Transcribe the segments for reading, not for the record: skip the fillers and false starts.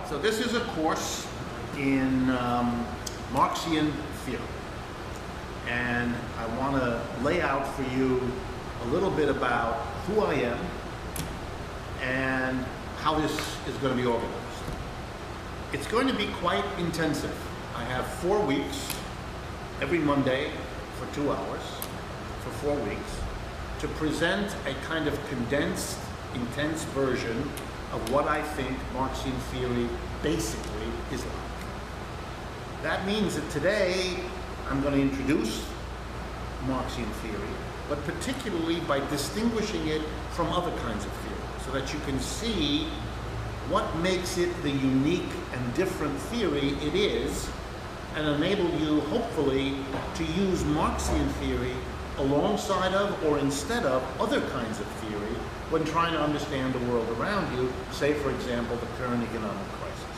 So this is a course in Marxian theory, and I want to lay out for you a little bit about who I am and how this is going to be organized. It's going to be quite intensive. I have 4 weeks, every Monday for 2 hours, for 4 weeks, to present a kind of condensed, intense version of what I think Marxian theory basically is like. That means that today I'm going to introduce Marxian theory, but particularly by distinguishing it from other kinds of theory, so that you can see what makes it the unique and different theory it is, and enable you, hopefully, to use Marxian theory alongside of or instead of other kinds of theory when trying to understand the world around you, say, for example, the current economic crisis.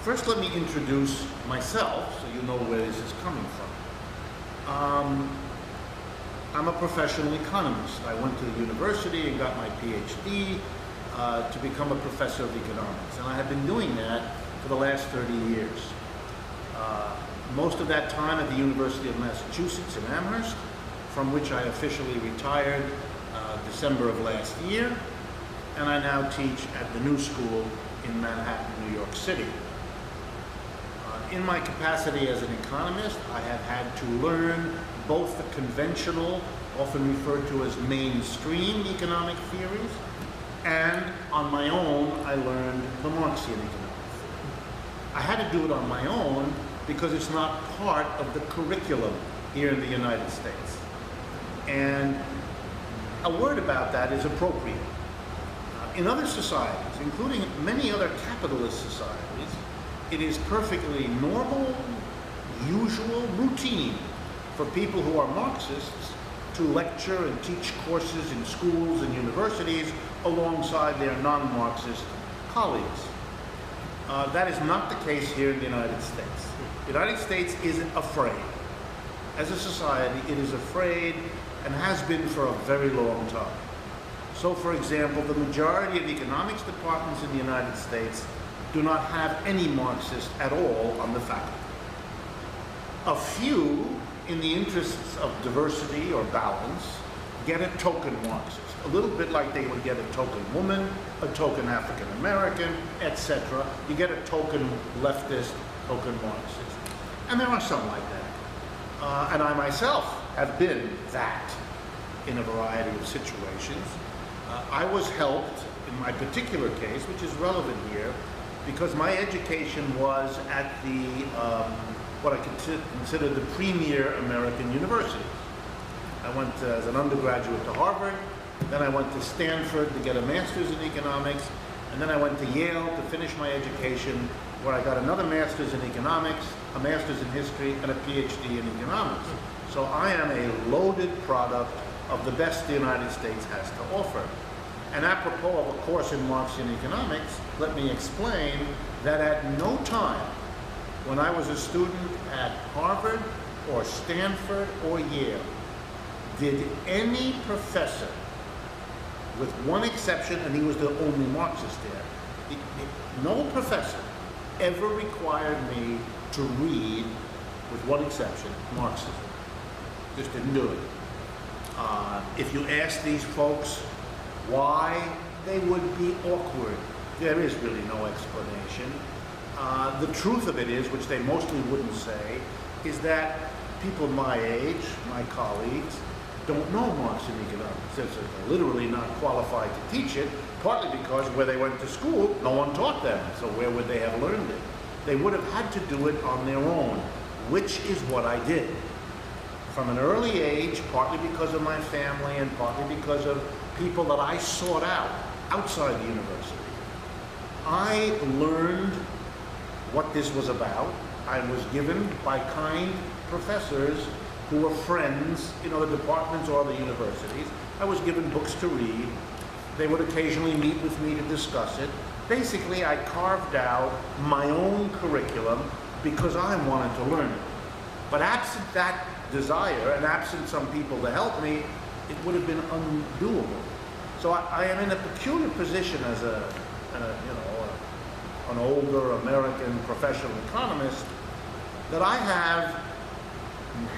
First, let me introduce myself so you know where this is coming from. I'm a professional economist. I went to the university and got my PhD to become a professor of economics, and I have been doing that for the last 30 years. Most of that time at the University of Massachusetts in Amherst, from which I officially retired December of last year, and I now teach at the New School in Manhattan, New York City. In my capacity as an economist, I have had to learn both the conventional, often referred to as mainstream economic theories, and on my own, I learned the Marxian economic theory. I had to do it on my own because it's not part of the curriculum here in the United States. And a word about that is appropriate. In other societies, including many other capitalist societies, it is perfectly normal, usual, routine for people who are Marxists to lecture and teach courses in schools and universities alongside their non-Marxist colleagues. That is not the case here in the United States. The United States is afraid. As a society, it is afraid and has been for a very long time. So, for example, the majority of economics departments in the United States do not have any Marxists at all on the faculty. A few, in the interests of diversity or balance, get a token Marxist, a little bit like they would get a token woman, a token African American, etc. You get a token leftist, token Marxist. And there are some like that. And I myself have been that in a variety of situations. I was helped in my particular case, which is relevant here, because my education was at the what I consider the premier American universities. I went as an undergraduate to Harvard, then I went to Stanford to get a master's in economics, and then I went to Yale to finish my education, where I got another master's in economics, a master's in history, and a PhD in economics. So I am a loaded product of the best the United States has to offer. And apropos of a course in Marxian economics, let me explain that at no time when I was a student at Harvard or Stanford or Yale did any professor, with one exception, and he was the only Marxist there, no professor ever required me to read, with one exception, Marxism. Just didn't do it. If you ask these folks why, they would be awkward. There is really no explanation. The truth of it is, which they mostly wouldn't say, is that people my age, my colleagues, don't know Marxian economics. They're literally not qualified to teach it, partly because where they went to school, no one taught them, so where would they have learned it? They would have had to do it on their own, which is what I did. From an early age, partly because of my family and partly because of people that I sought out outside the university, I learned what this was about. I was given by kind professors who were friends in other departments or other universities. I was given books to read. They would occasionally meet with me to discuss it. Basically, I carved out my own curriculum because I wanted to learn it. But absent that desire and absent some people to help me, it would have been undoable. So I am in a peculiar position as a an older American professional economist, that I have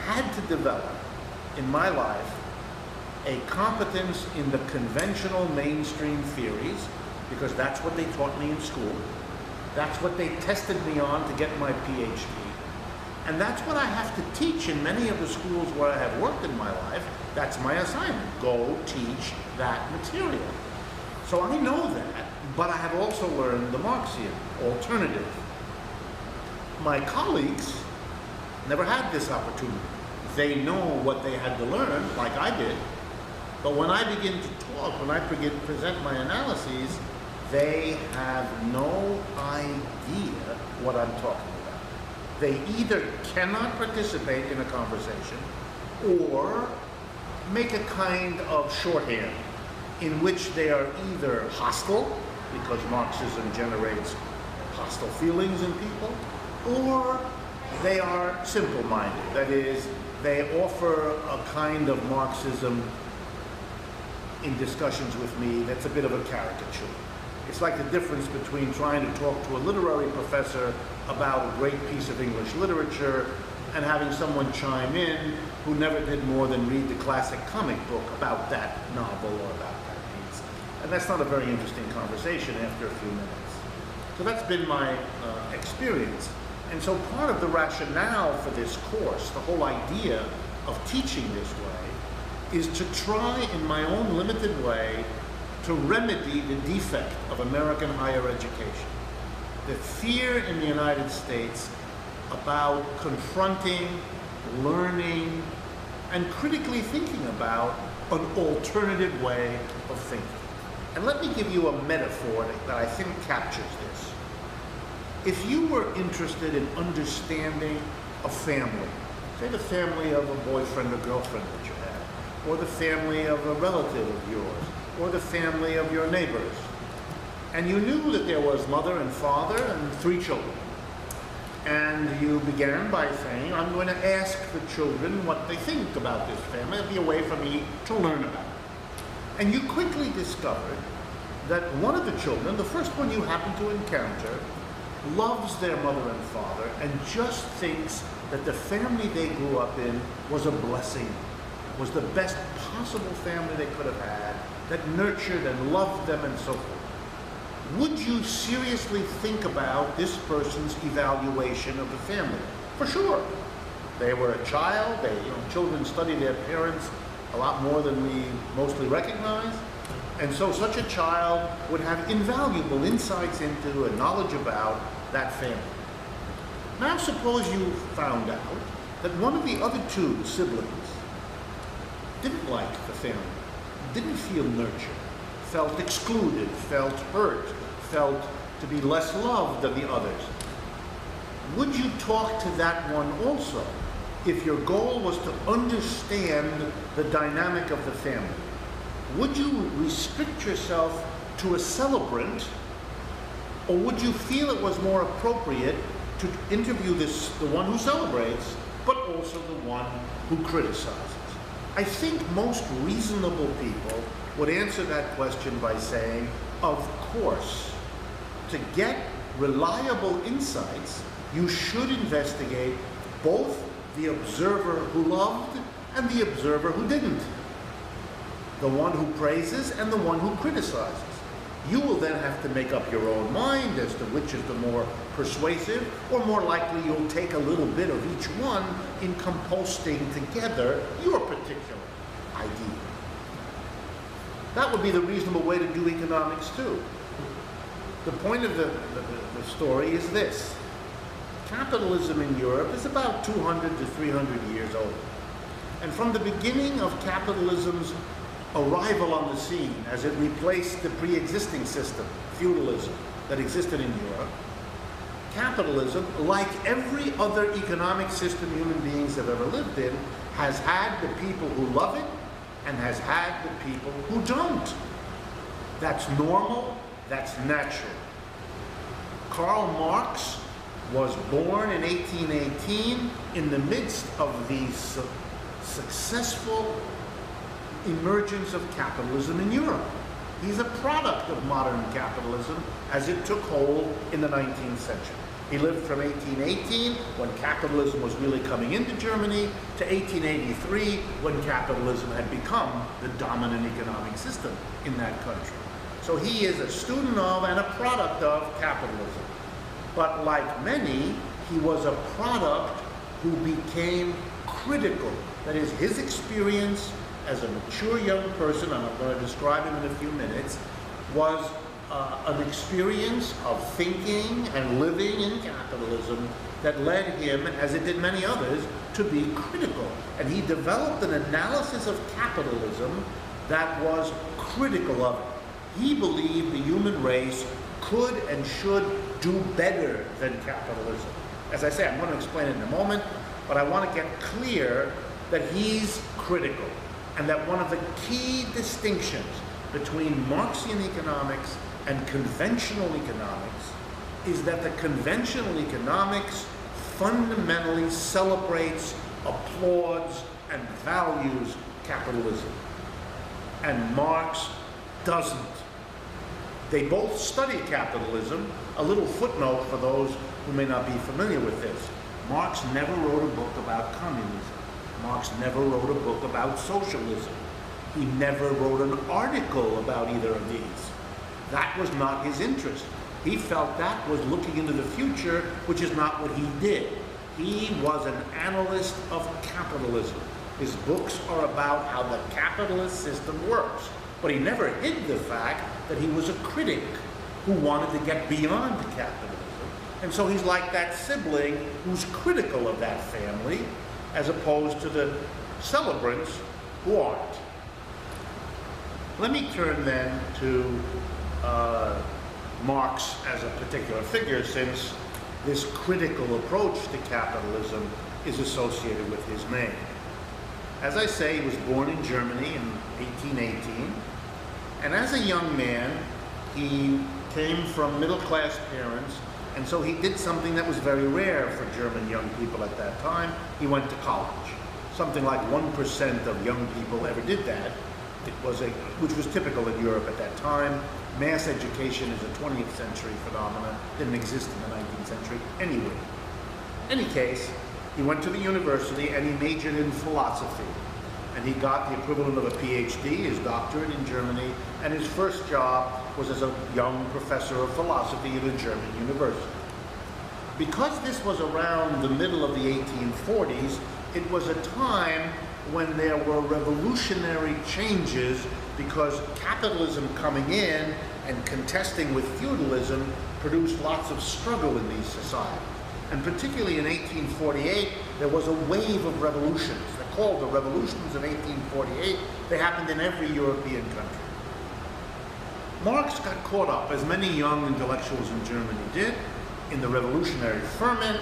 had to develop in my life a competence in the conventional mainstream theories, because that's what they taught me in school. That's what they tested me on to get my PhD. And that's what I have to teach in many of the schools where I have worked in my life. That's my assignment. Go teach that material. So I know that, but I have also learned the Marxian alternative. My colleagues never had this opportunity. They know what they had to learn, like I did, but when I begin to talk, when I present my analyses, they have no idea what I'm talking about. They either cannot participate in a conversation or make a kind of shorthand in which they are either hostile, because Marxism generates hostile feelings in people, or they are simple-minded. That is, they offer a kind of Marxism in discussions with me that's a bit of a caricature. It's like the difference between trying to talk to a literary professor about a great piece of English literature and having someone chime in who never did more than read the classic comic book about that novel or about that piece. And that's not a very interesting conversation after a few minutes. So that's been my experience. And so part of the rationale for this course, the whole idea of teaching this way, is to try in my own limited way to remedy the defect of American higher education. The fear in the United States about confronting, learning, and critically thinking about an alternative way of thinking. And let me give you a metaphor that I think captures this. If you were interested in understanding a family, say the family of a boyfriend or girlfriend that you had, or the family of a relative of yours, or the family of your neighbors, and you knew that there was mother and father and 3 children, and you began by saying, I'm going to ask the children what they think about this family. It'll be a way for me to learn about it. And you quickly discovered that one of the children, the first one you happen to encounter, loves their mother and father and just thinks that the family they grew up in was a blessing, was the best possible family they could have had, that nurtured and loved them and so forth. Would you seriously think about this person's evaluation of the family? For sure. They were a child. Children study their parents a lot more than we mostly recognize. And so such a child would have invaluable insights into and knowledge about that family. Now suppose you found out that one of the other 2 siblings didn't like the family, didn't feel nurtured, felt excluded, felt hurt, felt to be less loved than the others. Would you talk to that one also if your goal was to understand the dynamic of the family? Would you restrict yourself to a celebrant, or would you feel it was more appropriate to interview the one who celebrates, but also the one who criticizes? I think most reasonable people would answer that question by saying, of course. To get reliable insights, you should investigate both the observer who loved and the observer who didn't, the one who praises and the one who criticizes. You will then have to make up your own mind as to which is the more persuasive, or more likely you'll take a little bit of each one in composting together your particular idea. That would be the reasonable way to do economics too. The point of the story is this. Capitalism in Europe is about 200 to 300 years old. And from the beginning of capitalism's arrival on the scene, as it replaced the pre-existing system, feudalism, that existed in Europe, capitalism, like every other economic system human beings have ever lived in, has had the people who love it and has had the people who don't. That's normal, that's natural. Karl Marx was born in 1818 in the midst of the successful emergence of capitalism in Europe. He's a product of modern capitalism as it took hold in the 19th century. He lived from 1818, when capitalism was really coming into Germany, to 1883, when capitalism had become the dominant economic system in that country. So he is a student of and a product of capitalism. But like many, he was a product who became critical. That is, his experience as a mature young person, and I'm going to describe him in a few minutes, was an experience of thinking and living in capitalism that led him, as it did many others, to be critical. And he developed an analysis of capitalism that was critical of it. He believed the human race could and should do better than capitalism. As I say, I'm going to explain it in a moment, but I want to get clear that he's critical, and that one of the key distinctions between Marxian economics and conventional economics is that the conventional economics fundamentally celebrates, applauds, and values capitalism. And Marx doesn't. They both study capitalism. A little footnote for those who may not be familiar with this. Marx never wrote a book about communism. Marx never wrote a book about socialism. He never wrote an article about either of these. That was not his interest. He felt that was looking into the future, which is not what he did. He was an analyst of capitalism. His books are about how the capitalist system works. But he never hid the fact that he was a critic who wanted to get beyond capitalism. And so he's like that sibling who's critical of that family, as opposed to the celebrants who aren't. Let me turn then to Marx as a particular figure, since this critical approach to capitalism is associated with his name. As I say, he was born in Germany in 1818, and as a young man, he came from middle-class parents, and so he did something that was very rare for German young people at that time. He went to college. Something like 1% of young people ever did that. Which was typical in Europe at that time. Mass education is a 20th century phenomenon, didn't exist in the 19th century anyway. In any case, he went to the university and he majored in philosophy. And he got the equivalent of a PhD, his doctorate in Germany, and his first job was as a young professor of philosophy at a German university. Because this was around the middle of the 1840s, it was a time when there were revolutionary changes, because capitalism coming in and contesting with feudalism produced lots of struggle in these societies. And particularly in 1848, there was a wave of revolutions. They're called the revolutions of 1848. They happened in every European country. Marx got caught up, as many young intellectuals in Germany did, in the revolutionary ferment,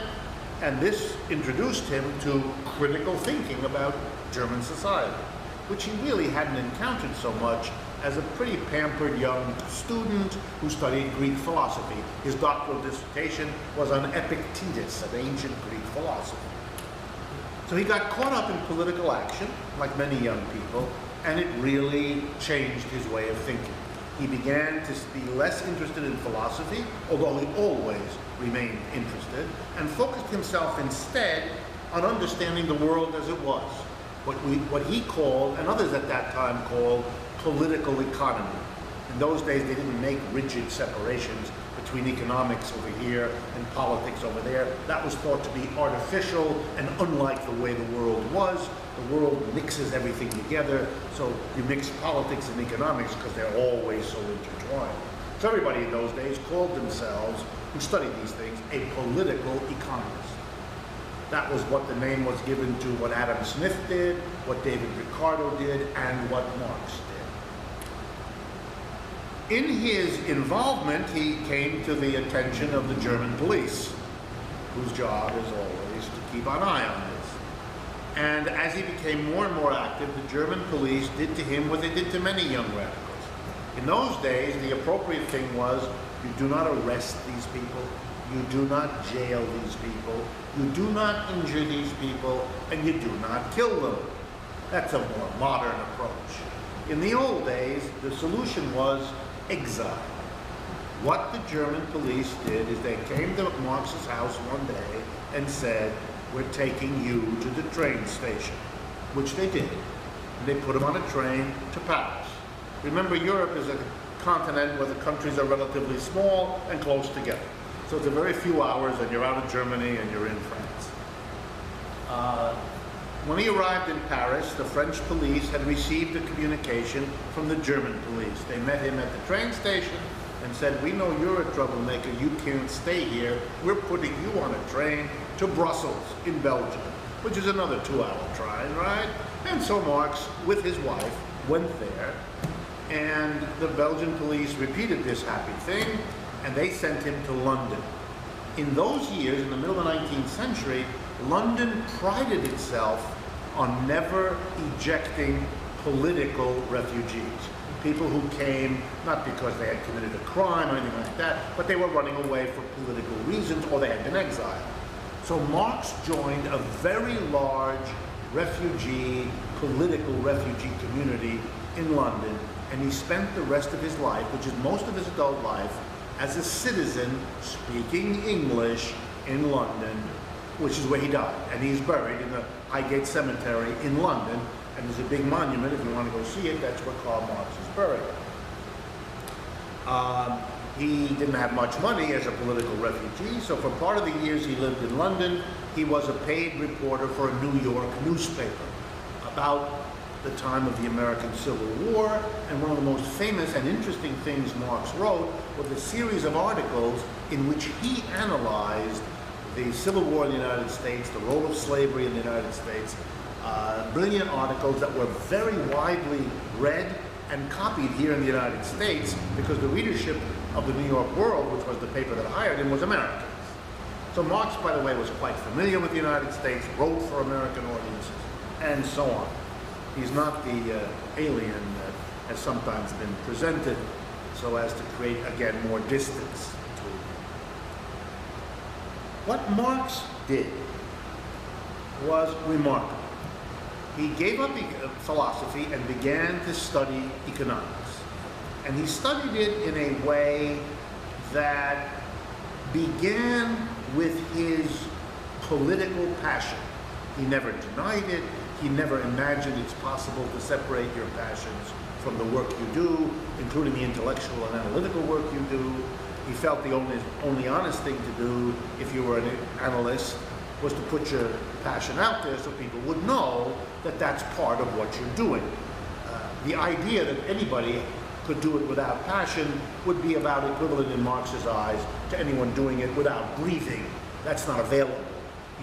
and this introduced him to critical thinking about German society, which he really hadn't encountered so much as a pretty pampered young student who studied Greek philosophy. His doctoral dissertation was on Epictetus, an ancient Greek philosopher. So he got caught up in political action, like many young people, and it really changed his way of thinking. He began to be less interested in philosophy, although he always remained interested, and focused himself instead on understanding the world as it was. What he called, and others at that time called, political economy. In those days, they didn't make rigid separations between economics over here and politics over there. That was thought to be artificial and unlike the way the world was. The world mixes everything together, so you mix politics and economics because they're always so intertwined. So everybody in those days called themselves, who studied these things, a political economist. That was what the name was given to what Adam Smith did, what David Ricardo did, and what Marx did. In his involvement, he came to the attention of the German police, whose job is always to keep an eye on this. And as he became more and more active, the German police did to him what they did to many young radicals. In those days, the appropriate thing was, you do not arrest these people, you do not jail these people, you do not injure these people, and you do not kill them. That's a more modern approach. In the old days, the solution was exile. What the German police did is they came to Marx's house one day and said, "We're taking you to the train station," which they did. And they put him on a train to Paris. Remember, Europe is a continent where the countries are relatively small and close together. So it's a very few hours and you're out of Germany and you're in France. When he arrived in Paris, the French police had received a communication from the German police. They met him at the train station and said, "We know you're a troublemaker, you can't stay here. We're putting you on a train to Brussels in Belgium," which is another 2-hour train, right? And so Marx, with his wife, went there, and the Belgian police repeated this happy thing, and they sent him to London. In those years, in the middle of the 19th century, London prided itself on never ejecting political refugees. People who came not because they had committed a crime or anything like that, but they were running away for political reasons or they had been exiled. So Marx joined a very large political refugee community in London, and he spent the rest of his life, which is most of his adult life, as a citizen speaking English in London, which is where he died. And he's buried in the Highgate Cemetery in London, and there's a big monument. If you want to go see it, that's where Karl Marx is buried. He didn't have much money as a political refugee, so for part of the years he lived in London, he was a paid reporter for a New York newspaper about the time of the American Civil War, and one of the most famous and interesting things Marx wrote was a series of articles in which he analyzed the Civil War in the United States, the role of slavery in the United States, brilliant articles that were very widely read and copied here in the United States because the readership of the New York World, which was the paper that hired him, was Americans. So Marx, by the way, was quite familiar with the United States, wrote for American audiences, and so on. He's not the alien that has sometimes been presented so as to create, again, more distance between them. What Marx did was remarkable. He gave up philosophy and began to study economics. And he studied it in a way that began with his political passion. He never denied it. He never imagined it's possible to separate your passions from the work you do, including the intellectual and analytical work you do. He felt the only honest thing to do if you were an analyst was to put your passion out there so people would know that that's part of what you're doing. The idea that anybody could do it without passion would be about equivalent in Marx's eyes to anyone doing it without breathing. That's not available.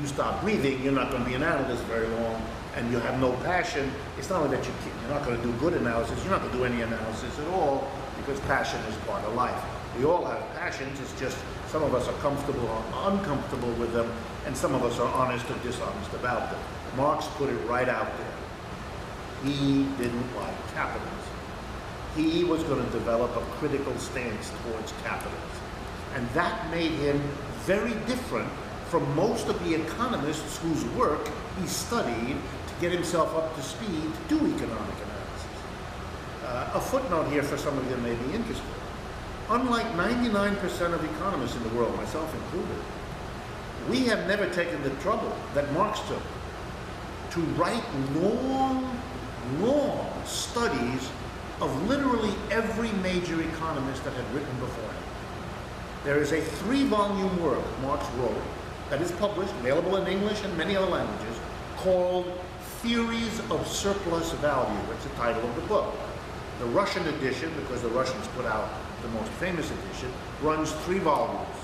You stop breathing, you're not going to be an analyst very long, and you have no passion. It's not only that you're not going to do good analysis, you're not going to do any analysis at all, because passion is part of life. We all have passions, it's just some of us are comfortable or uncomfortable with them, and some of us are honest or dishonest about them. Marx put it right out there. He didn't like capitalism. He was going to develop a critical stance towards capitalism. And that made him very different from most of the economists whose work he studied to get himself up to speed to do economic analysis. A footnote here for some of you may be interested. Unlike 99% of economists in the world, myself included, we have never taken the trouble that Marx took to write long, long studies of literally every major economist that had written before him. There is a 3-volume work Marx wrote that is published, available in English and many other languages, called Theories of Surplus Value. That's the title of the book. The Russian edition, because the Russians put out the most famous edition, runs 3 volumes.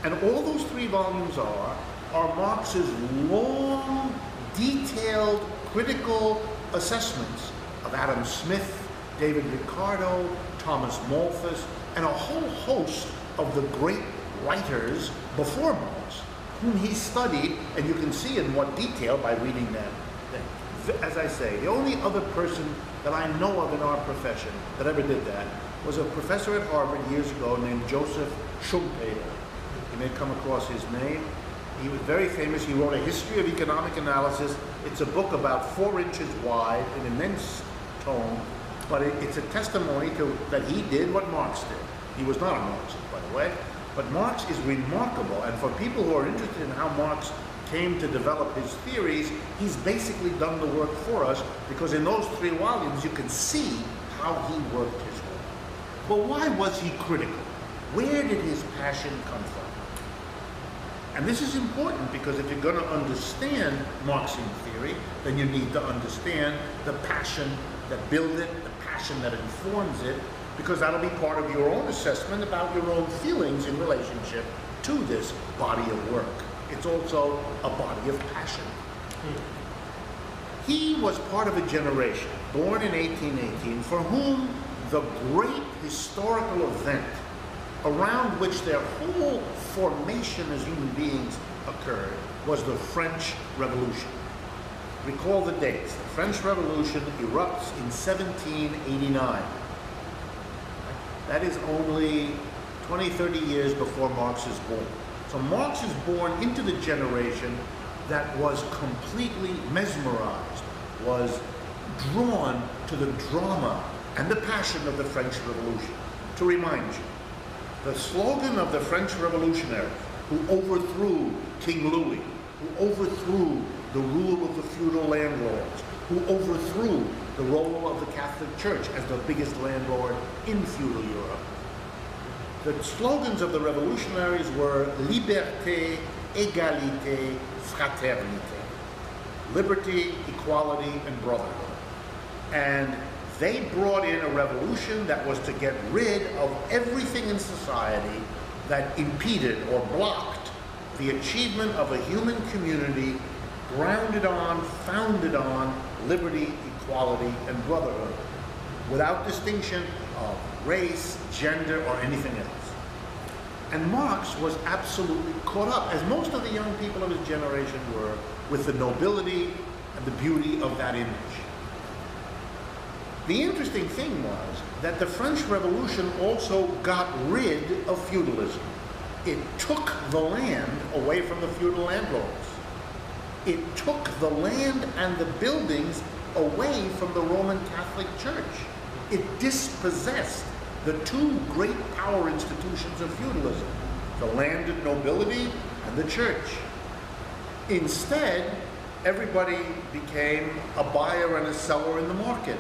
And all those 3 volumes are Marx's long, detailed, critical assessments of Adam Smith, David Ricardo, Thomas Malthus, and a whole host of the great writers before Marx, whom he studied, and you can see in what detail by reading them. As I say, the only other person that I know of in our profession that ever did that was a professor at Harvard years ago named Joseph Schumpeter. You may come across his name. He was very famous. He wrote a history of economic analysis. It's a book about 4 inches wide, an immense tome, but it's a testimony to that he did what Marx did. He was not a Marxist, by the way, but Marx is remarkable, and for people who are interested in how Marx came to develop his theories, he's basically done the work for us, because in those 3 volumes you can see how he worked his way. But why was he critical? Where did his passion come from? And this is important, because if you're going to understand Marxian theory, then you need to understand the passion that builds it, the passion that informs it, because that'll be part of your own assessment about your own feelings in relationship to this body of work. It's also a body of passion. He was part of a generation, born in 1818, for whom the great historical event around which their whole formation as human beings occurred was the French Revolution. Recall the dates. The French Revolution erupts in 1789. That is only 20, 30 years before Marx is born. So Marx is born into the generation that was completely mesmerized, was drawn to the drama and the passion of the French Revolution. To remind you, the slogan of the French revolutionaries who overthrew King Louis, who overthrew the rule of the feudal landlords, who overthrew the role of the Catholic Church as the biggest landlord in feudal Europe. The slogans of the revolutionaries were liberté, égalité, fraternité. Liberty, equality, and brotherhood. And they brought in a revolution that was to get rid of everything in society that impeded or blocked the achievement of a human community grounded on, founded on liberty, equality, and brotherhood, without distinction of race, gender, or anything else. And Marx was absolutely caught up, as most of the young people of his generation were, with the nobility and the beauty of that image. The interesting thing was that the French Revolution also got rid of feudalism. It took the land away from the feudal landlords. It took the land and the buildings away from the Roman Catholic Church. It dispossessed the 2 great power institutions of feudalism, the landed nobility and the church. Instead, everybody became a buyer and a seller in the market.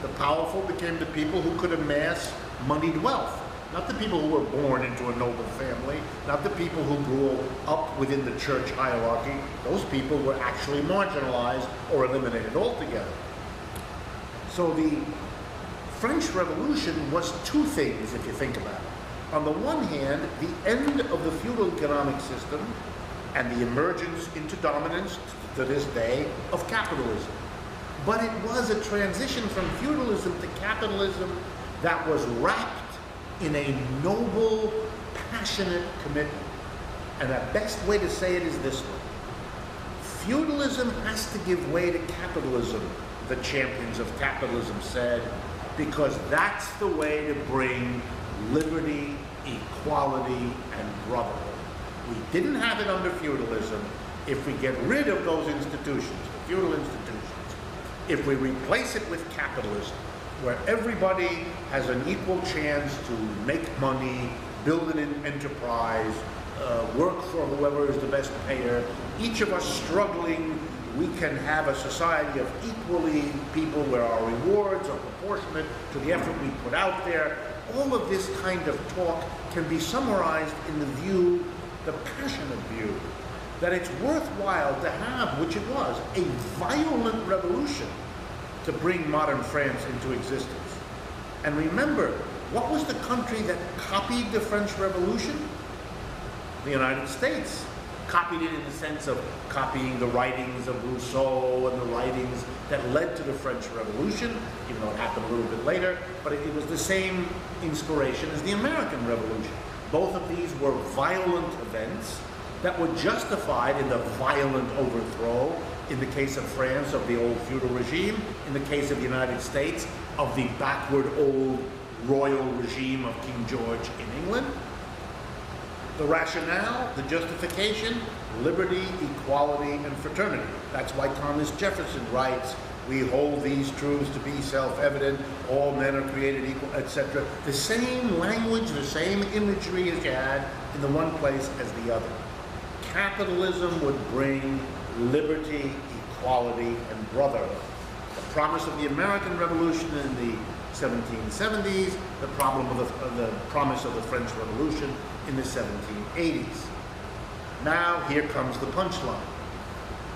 The powerful became the people who could amass moneyed wealth, not the people who were born into a noble family, not the people who grew up within the church hierarchy. Those people were actually marginalized or eliminated altogether. So the French Revolution was 2 things, if you think about it. On the one hand, the end of the feudal economic system and the emergence into dominance to this day of capitalism. But it was a transition from feudalism to capitalism that was wrapped in a noble, passionate commitment. And the best way to say it is this way. Feudalism has to give way to capitalism, the champions of capitalism said, because that's the way to bring liberty, equality, and brotherhood. We didn't have it under feudalism. If we get rid of those institutions, the feudal institutions, if we replace it with capitalism, where everybody has an equal chance to make money, build an enterprise, work for whoever is the best payer, each of us struggling, we can have a society of equally people where our rewards are proportionate to the effort we put out there. All of this kind of talk can be summarized in the view, the passionate view, that it's worthwhile to have, which it was, a violent revolution to bring modern France into existence. And remember, what was the country that copied the French Revolution? The United States. Copied it in the sense of copying the writings of Rousseau and the writings that led to the French Revolution, even though it happened a little bit later, but it was the same inspiration as the American Revolution. Both of these were violent events that were justified in the violent overthrow, in the case of France, of the old feudal regime, in the case of the United States, of the backward old royal regime of King George in England. The rationale, the justification, liberty, equality, and fraternity. That's why Thomas Jefferson writes, we hold these truths to be self-evident, all men are created equal, etc. The same language, the same imagery as you had in the one place as the other. Capitalism would bring liberty, equality, and brotherhood. The promise of the American Revolution in the 1770s, the promise of the French Revolution in the 1780s. Now here comes the punchline.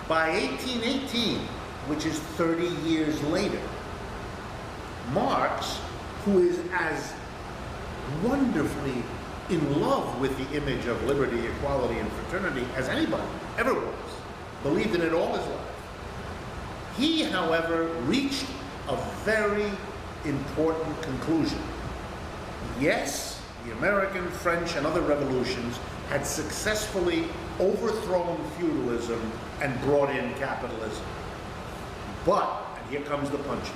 By 1818, which is 30 years later, Marx, who is as wonderfully in love with the image of liberty, equality, and fraternity as anybody ever was, believed in it all his life. He, however, reached a very important conclusion. Yes, the American, French, and other revolutions had successfully overthrown feudalism and brought in capitalism. But, and here comes the punchline,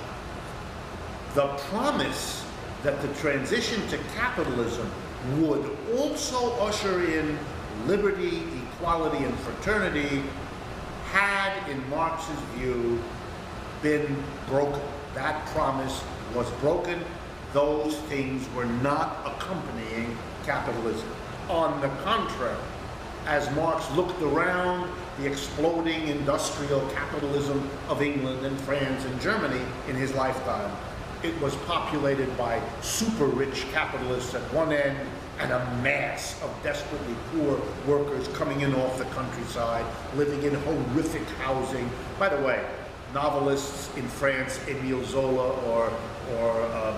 the promise that the transition to capitalism would also usher in liberty, equality, and fraternity had, in Marx's view, been broken. That promise was broken. Those things were not accompanying capitalism. On the contrary, as Marx looked around the exploding industrial capitalism of England and France and Germany in his lifetime, it was populated by super rich capitalists at one end and a mass of desperately poor workers coming in off the countryside, living in horrific housing. By the way, novelists in France, Émile Zola or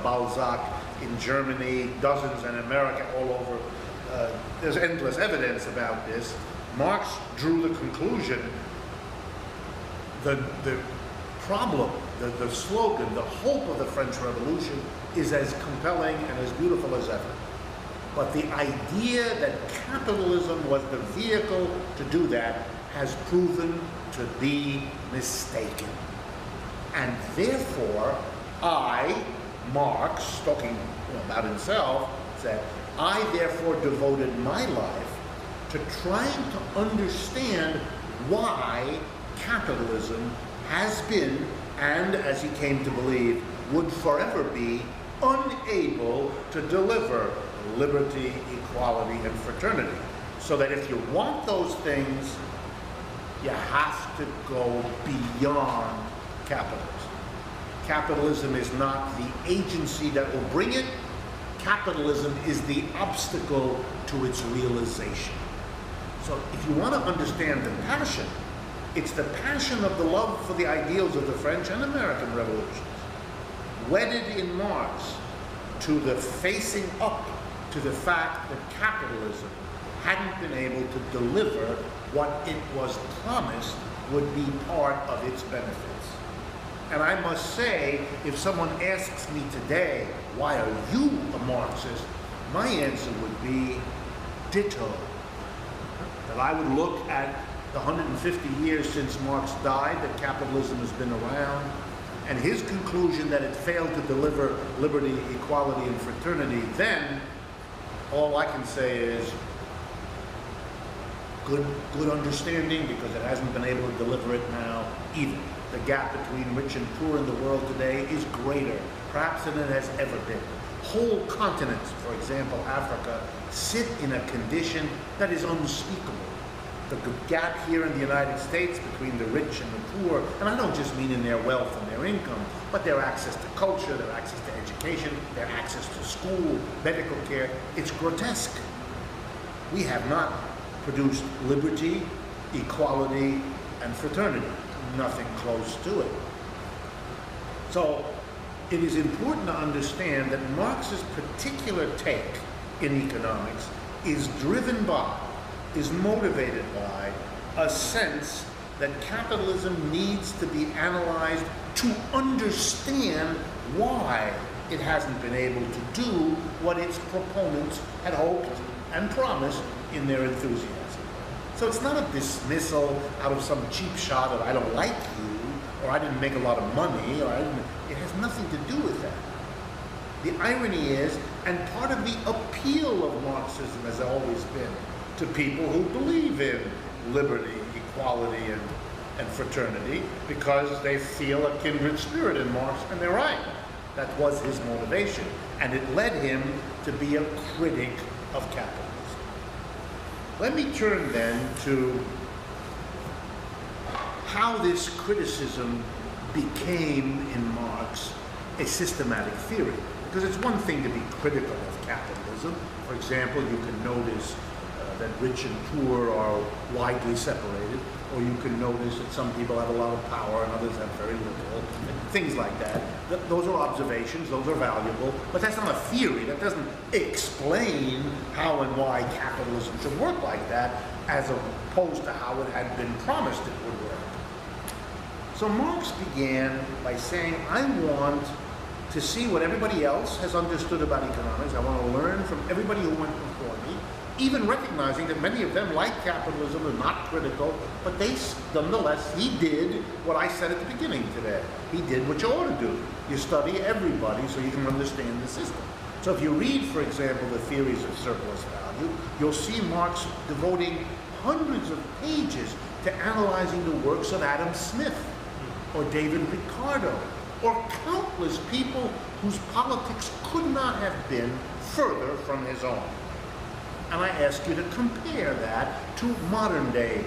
Balzac in Germany, dozens in America, all over. There's endless evidence about this. Marx drew the conclusion, the problem, the slogan, the hope of the French Revolution is as compelling and as beautiful as ever. But the idea that capitalism was the vehicle to do that has proven to be mistaken. And therefore, Marx, talking about himself, said, I therefore devoted my life to trying to understand why capitalism has been, and as he came to believe, would forever be unable to deliver liberty, equality, and fraternity. So that if you want those things, you have to go beyond capitalism. Capitalism is not the agency that will bring it. Capitalism is the obstacle to its realization. So if you want to understand the passion, it's the passion of the love for the ideals of the French and American revolutions, wedded in Marx to the facing up to the fact that capitalism hadn't been able to deliver what it was promised would be part of its benefits. And I must say, if someone asks me today, why are you a Marxist? My answer would be ditto. That I would look at the 150 years since Marx died, that capitalism has been around, and his conclusion that it failed to deliver liberty, equality, and fraternity, then all I can say is good understanding, because it hasn't been able to deliver it now either. The gap between rich and poor in the world today is greater, perhaps, than it has ever been. Whole continents, for example, Africa, sit in a condition that is unspeakable. The gap here in the United States between the rich and the poor, and I don't just mean in their wealth and their income, but their access to culture, their access to education, their access to school, medical care, it's grotesque. We have not produced liberty, equality, and fraternity. Nothing close to it. So it is important to understand that Marx's particular take in economics is driven by, is motivated by a sense that capitalism needs to be analyzed to understand why it hasn't been able to do what its proponents had hoped and promised in their enthusiasm. So it's not a dismissal out of some cheap shot of I don't like you, or I didn't make a lot of money, or it has nothing to do with that. The irony is, and part of the appeal of Marxism has always been to people who believe in liberty, equality, and and fraternity because they feel a kindred spirit in Marx, and they're right. That was his motivation, and it led him to be a critic of capitalism. Let me turn then to how this criticism became, in Marx, a systematic theory. Because it's one thing to be critical of capitalism. For example, you can notice that rich and poor are widely separated, or you can notice that some people have a lot of power and others have very little, and things like that. Those are observations, those are valuable, but that's not a theory. That doesn't explain how and why capitalism should work like that, as opposed to how it had been promised it would work. So Marx began by saying, I want to see what everybody else has understood about economics. I want to learn from everybody who went before me, even recognizing that many of them, like capitalism, are not critical, but they, nonetheless, he did what I said at the beginning today. He did what you ought to do. You study everybody so you can understand the system. So if you read, for example, the theories of surplus value, you'll see Marx devoting hundreds of pages to analyzing the works of Adam Smith, or David Ricardo, or countless people whose politics could not have been further from his own. And I ask you to compare that to modern-day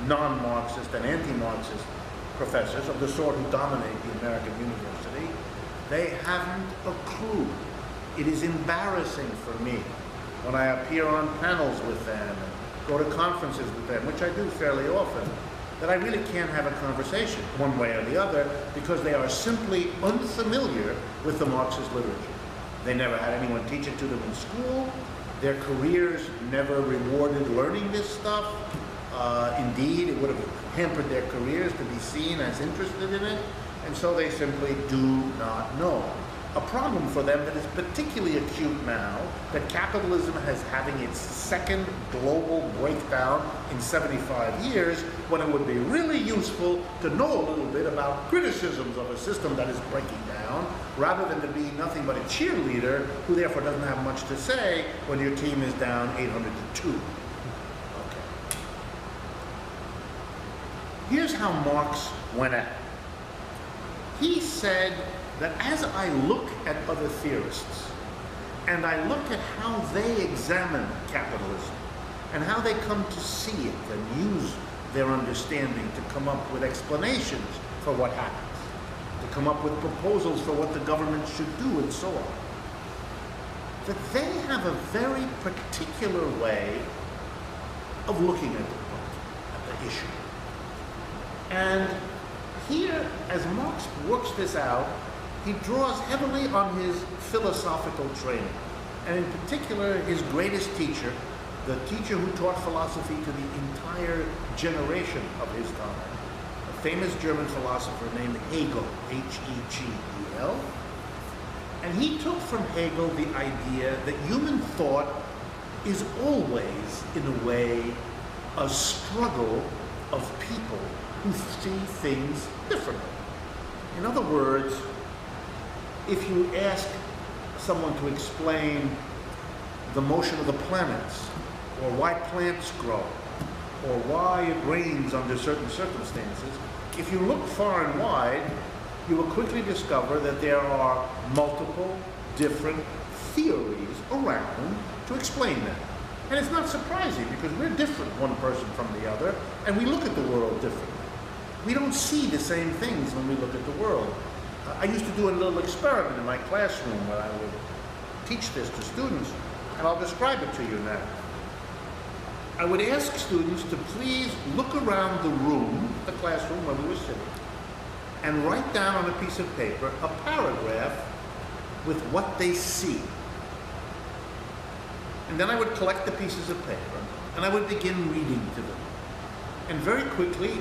non-Marxist and anti-Marxist professors of the sort who dominate the American university. They haven't a clue. It is embarrassing for me when I appear on panels with them and go to conferences with them, which I do fairly often, that I really can't have a conversation one way or the other because they are simply unfamiliar with the Marxist literature. They never had anyone teach it to them in school. Their careers never rewarded learning this stuff. Indeed, it would have hampered their careers to be seen as interested in it, and so they simply do not know. A problem for them that is particularly acute now, that capitalism is having its second global breakdown in 75 years, when it would be really useful to know a little bit about criticisms of a system that is breaking down, rather than to be nothing but a cheerleader who therefore doesn't have much to say when your team is down 800-2. Okay. Here's how Marx went at it. He said that as I look at other theorists, and I look at how they examine capitalism, and how they come to see it and use their understanding to come up with explanations for what happens, to come up with proposals for what the government should do, and so on, that they have a very particular way of looking at the issue. And here, as Marx works this out, he draws heavily on his philosophical training, and in particular, his greatest teacher, the teacher who taught philosophy to the entire generation of his time, a famous German philosopher named Hegel, H-E-G-E-L. And he took from Hegel the idea that human thought is always, in a way, a struggle of people who see things differently. In other words, if you ask someone to explain the motion of the planets, or why plants grow, or why it rains under certain circumstances, if you look far and wide, you will quickly discover that there are multiple different theories around to explain that. And it's not surprising, because we're different, one person from the other, and we look at the world differently. We don't see the same things when we look at the world. I used to do a little experiment in my classroom where I would teach this to students, and I'll describe it to you now. I would ask students to please look around the room, the classroom where we were sitting, and write down on a piece of paper a paragraph with what they see. And then I would collect the pieces of paper, and I would begin reading to them. And very quickly,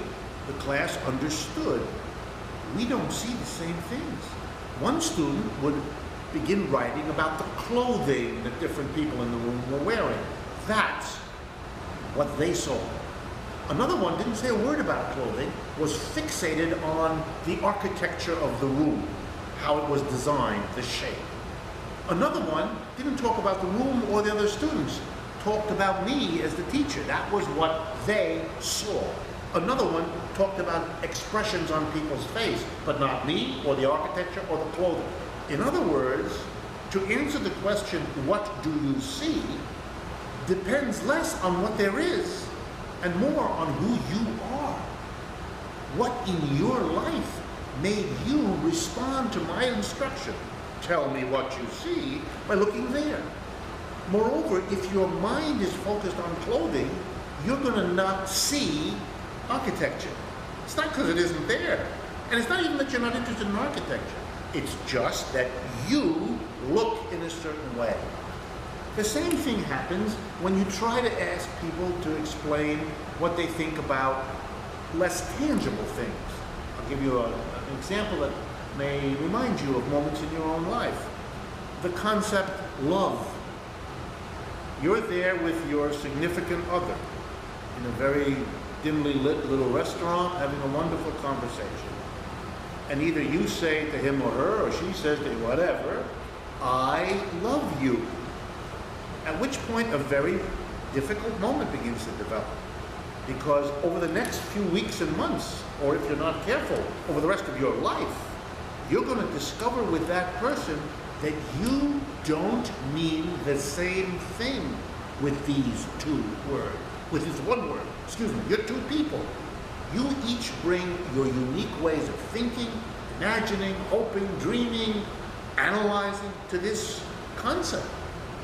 the class understood. We don't see the same things. One student would begin writing about the clothing that different people in the room were wearing. That's what they saw. Another one didn't say a word about clothing, was fixated on the architecture of the room, how it was designed, the shape. Another one didn't talk about the room or the other students, talked about me as the teacher. That was what they saw. Another one talked about expressions on people's face, but not me, or the architecture, or the clothing. In other words, to answer the question, what do you see, depends less on what there is and more on who you are. What in your life made you respond to my instruction? Tell me what you see by looking there. Moreover, if your mind is focused on clothing, you're going to not see architecture. It's not because it isn't there. And it's not even that you're not interested in architecture. It's just that you look in a certain way. The same thing happens when you try to ask people to explain what they think about less tangible things. I'll give you an example that may remind you of moments in your own life. The concept love. You're there with your significant other in a very dimly lit little restaurant having a wonderful conversation. And either you say to him or her, or she says to you, whatever, I love you. At which point a very difficult moment begins to develop. Because over the next few weeks and months, or if you're not careful, over the rest of your life, you're going to discover with that person that you don't mean the same thing with these two words, with this one word. Excuse me, you're two people. You each bring your unique ways of thinking, imagining, hoping, dreaming, analyzing to this concept.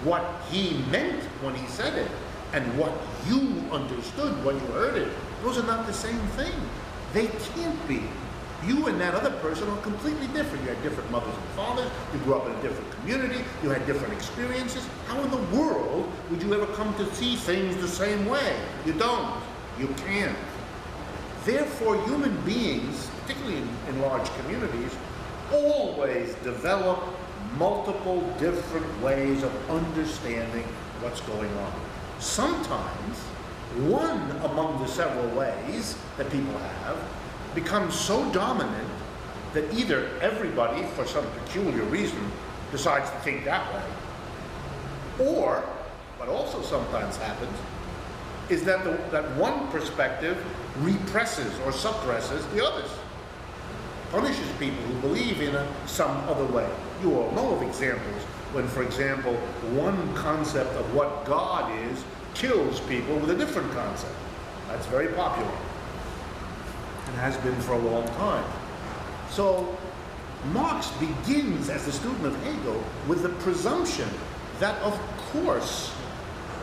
What he meant when he said it, and what you understood when you heard it, those are not the same thing. They can't be. You and that other person are completely different. You had different mothers and fathers, you grew up in a different community, you had different experiences. How in the world would you ever come to see things the same way? You don't. You can't. Therefore, human beings, particularly in large communities, always develop multiple different ways of understanding what's going on. Sometimes, one among the several ways that people have becomes so dominant that either everybody, for some peculiar reason, decides to think that way, or, what also sometimes happens, is that that one perspective represses or suppresses the others, punishes people who believe in some other way. You all know of examples when, for example, one concept of what God is kills people with a different concept. That's very popular. It has been for a long time. So Marx begins as a student of Hegel with the presumption that, of course,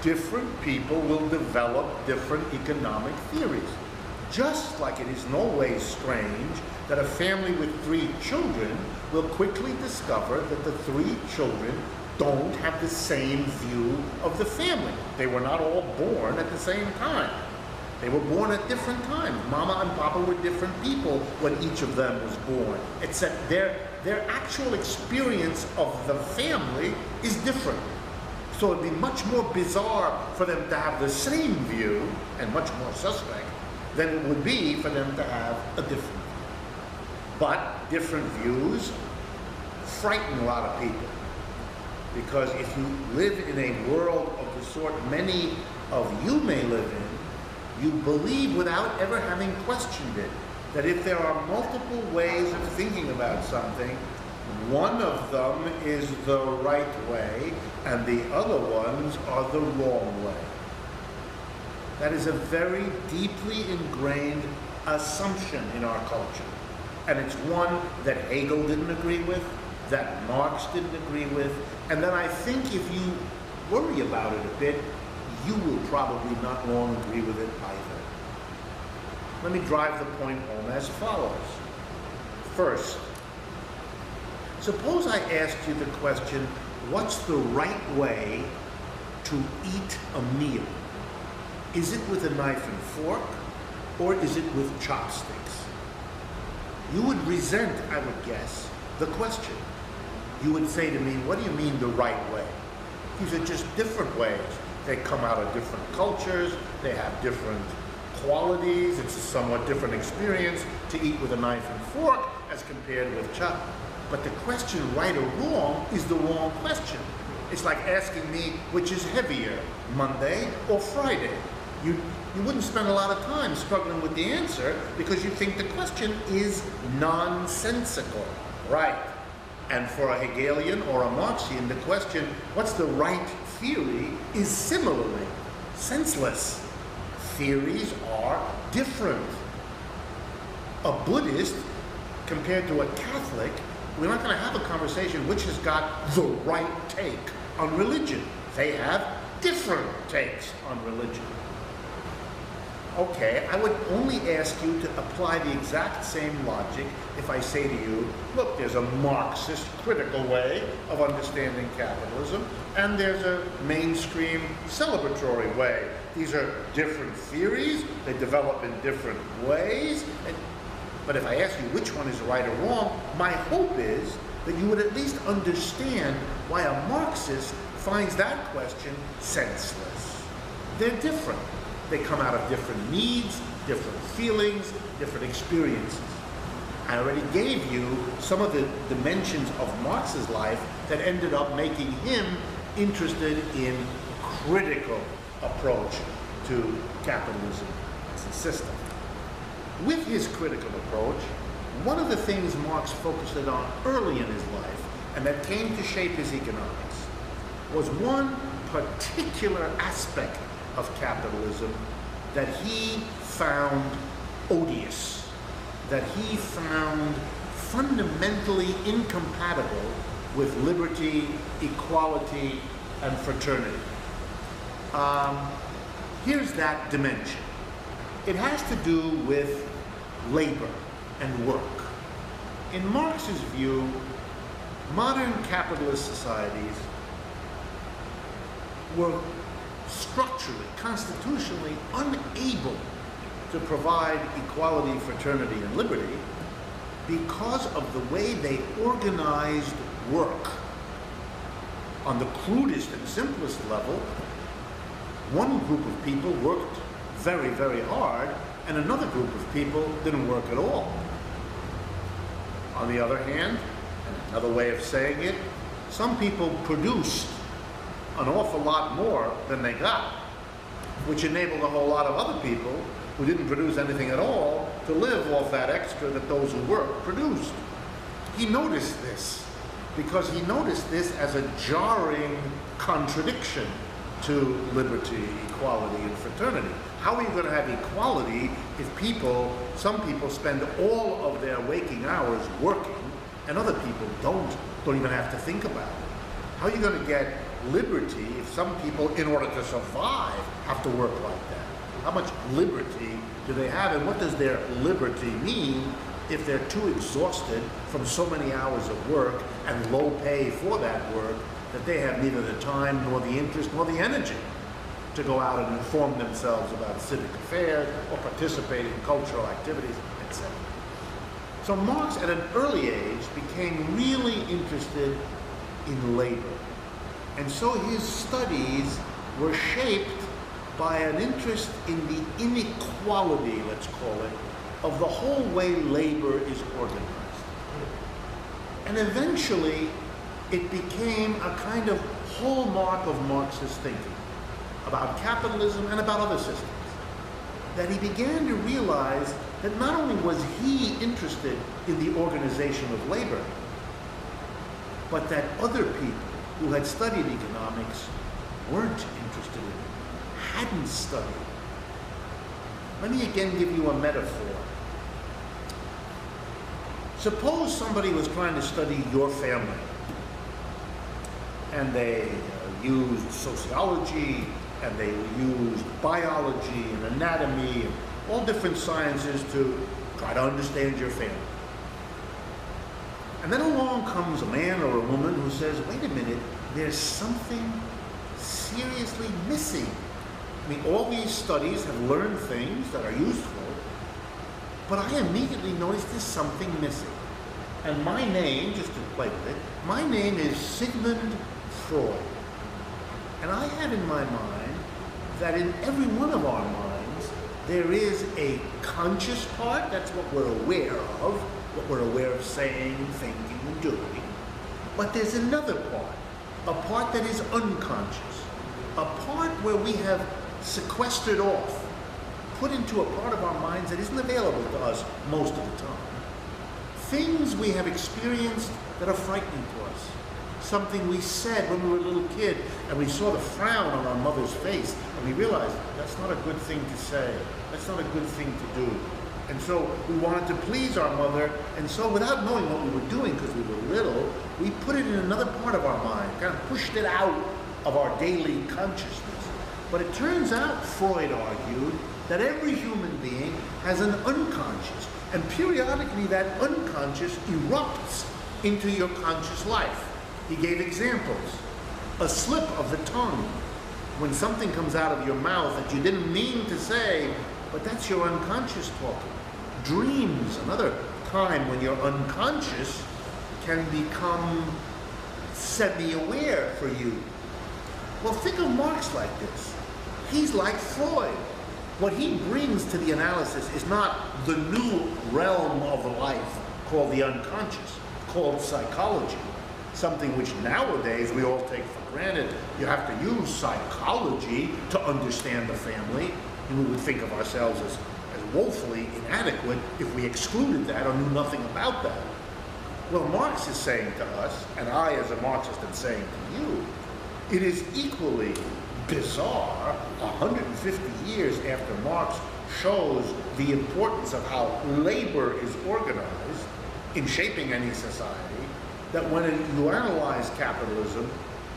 different people will develop different economic theories. Just like it is no way strange that a family with 3 children will quickly discover that the 3 children don't have the same view of the family. They were not all born at the same time. They were born at different times. Mama and Papa were different people when each of them was born. Except their actual experience of the family is different. So it'd be much more bizarre for them to have the same view, and much more suspect, than it would be for them to have a different view. But different views frighten a lot of people. Because if you live in a world of the sort many of you may live in, you believe without ever having questioned it, that if there are multiple ways of thinking about something, one of them is the right way, and the other ones are the wrong way. That is a very deeply ingrained assumption in our culture. And it's one that Hegel didn't agree with, that Marx didn't agree with, and that I think if you worry about it a bit, you will probably not long agree with it either. Let me drive the point home as follows. First, suppose I asked you the question, what's the right way to eat a meal? Is it with a knife and fork, or is it with chopsticks? You would resent, I would guess, the question. You would say to me, what do you mean the right way? These are just different ways. They come out of different cultures, they have different qualities, it's a somewhat different experience to eat with a knife and fork as compared with chop. But the question, right or wrong, is the wrong question. It's like asking me which is heavier, Monday or Friday. You wouldn't spend a lot of time struggling with the answer because you think the question is nonsensical, right? And for a Hegelian or a Marxian, the question, what's the right theory, is similarly senseless. Theories are different. A Buddhist compared to a Catholic, we're not going to have a conversation which has got the right take on religion. They have different takes on religion. Okay, I would only ask you to apply the exact same logic if I say to you, look, there's a Marxist critical way of understanding capitalism, and there's a mainstream celebratory way. These are different theories, they develop in different ways, but if I ask you which one is right or wrong, my hope is that you would at least understand why a Marxist finds that question senseless. They're different. They come out of different needs, different feelings, different experiences. I already gave you some of the dimensions of Marx's life that ended up making him interested in critical approach to capitalism as a system. With his critical approach, one of the things Marx focused on early in his life, and that came to shape his economics, was one particular aspect of capitalism that he found odious, that he found fundamentally incompatible with liberty, equality, and fraternity. Here's that dimension. It has to do with labor and work. In Marx's view, modern capitalist societies were structurally, constitutionally unable to provide equality, fraternity, and liberty because of the way they organized work. On the crudest and simplest level, one group of people worked very, very hard, and another group of people didn't work at all. On the other hand, and another way of saying it, some people produced an awful lot more than they got, which enabled a whole lot of other people who didn't produce anything at all to live off that extra that those who worked produced. He noticed this because he noticed this as a jarring contradiction to liberty, equality, and fraternity. How are you going to have equality if some people spend all of their waking hours working and other people don't even have to think about it? How are you going to get liberty if some people, in order to survive, have to work like that? How much liberty do they have, and what does their liberty mean if they're too exhausted from so many hours of work and low pay for that work that they have neither the time nor the interest nor the energy to go out and inform themselves about civic affairs or participate in cultural activities, etc. So Marx, at an early age, became really interested in labor. And so his studies were shaped by an interest in the inequality, let's call it, of the whole way labor is organized. And eventually, it became a kind of hallmark of Marxist thinking about capitalism and about other systems, that he began to realize that not only was he interested in the organization of labor, but that other people who had studied economics weren't interested in it, hadn't studied. Let me again give you a metaphor. Suppose somebody was trying to study your family, and they used sociology, and they used biology and anatomy, and all different sciences to try to understand your family. And then along comes a man or a woman who says, wait a minute, there's something seriously missing. I mean, all these studies have learned things that are useful, but I immediately noticed there's something missing. And my name, just to play with it, my name is Sigmund Freud. And I have in my mind that in every one of our minds, there is a conscious part, that's what we're aware of, what we're aware of saying, thinking, and doing. But there's another part, a part that is unconscious, a part where we have sequestered off, put into a part of our minds that isn't available to us most of the time. Things we have experienced that are frightening to us. Something we said when we were a little kid and we saw the frown on our mother's face and we realized that's not a good thing to say. That's not a good thing to do. And so we wanted to please our mother, and so without knowing what we were doing because we were little, we put it in another part of our mind, kind of pushed it out of our daily consciousness. But it turns out, Freud argued, that every human being has an unconscious, and periodically that unconscious erupts into your conscious life. He gave examples. A slip of the tongue, when something comes out of your mouth that you didn't mean to say, but that's your unconscious talking. Dreams, another time when your unconscious can become semi-aware for you. Well, think of Marx like this. He's like Freud. What he brings to the analysis is not the new realm of life called the unconscious, called psychology, something which nowadays we all take for granted. You have to use psychology to understand the family, and we would think of ourselves as woefully inadequate if we excluded that or knew nothing about that. Well, Marx is saying to us, and I as a Marxist am saying to you, it is equally bizarre 150 years after Marx shows the importance of how labor is organized in shaping any society, that when you analyze capitalism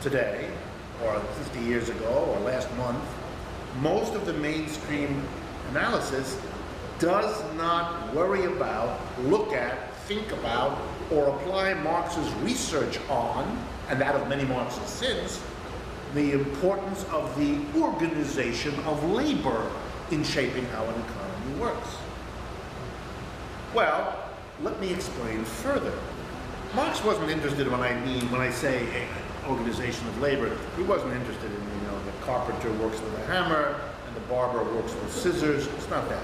today, or 50 years ago, or last month, most of the mainstream analysis does not worry about, look at, think about, or apply Marx's research on, and that of many Marxists since, the importance of the organization of labor in shaping how an economy works. Well, let me explain further. Marx wasn't interested when I say organization of labor. He wasn't interested in, the carpenter works with a hammer and the barber works with scissors. It's not that.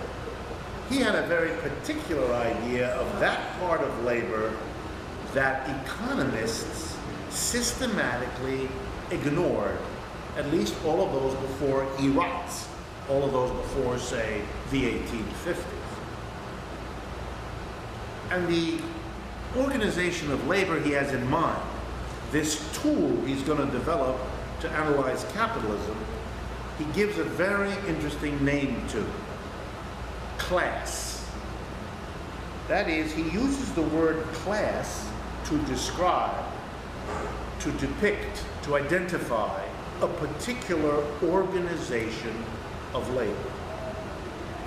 He had a very particular idea of that part of labor that economists systematically ignored, at least all of those before he writes, all of those before, say, the 1850s. And the organization of labor he has in mind, this tool he's going to develop to analyze capitalism, he gives a very interesting name to: class. That is, he uses the word class to describe, to depict, to identify a particular organization of labor.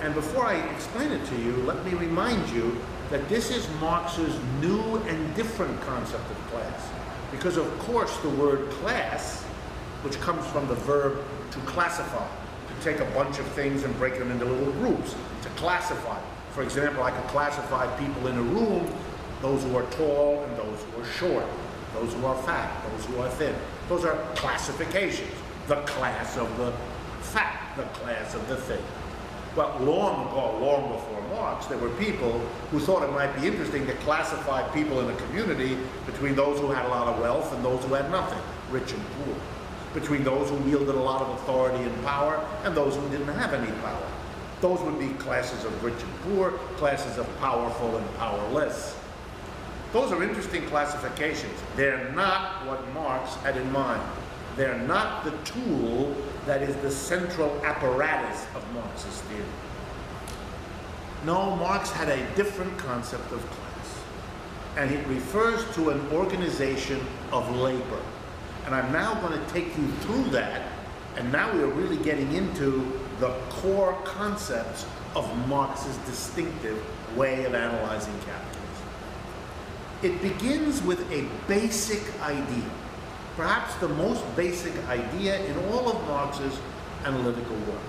And before I explain it to you, let me remind you that this is Marx's new and different concept of class. Because of course the word class, which comes from the verb to classify, to take a bunch of things and break them into little groups, to classify. For example, I could classify people in a room, those who are tall and those who are short, those who are fat, those who are thin. Those are classifications. The class of the fat, the class of the thin. Well, long ago, long before Marx, there were people who thought it might be interesting to classify people in a community between those who had a lot of wealth and those who had nothing, rich and poor, between those who wielded a lot of authority and power and those who didn't have any power. Those would be classes of rich and poor, classes of powerful and powerless. Those are interesting classifications. They're not what Marx had in mind. They're not the tool that is the central apparatus of Marx's theory. No, Marx had a different concept of class, and it refers to an organization of labor. And I'm now going to take you through that, and now we are really getting into the core concepts of Marx's distinctive way of analyzing capitalism. It begins with a basic idea, perhaps the most basic idea in all of Marx's analytical work.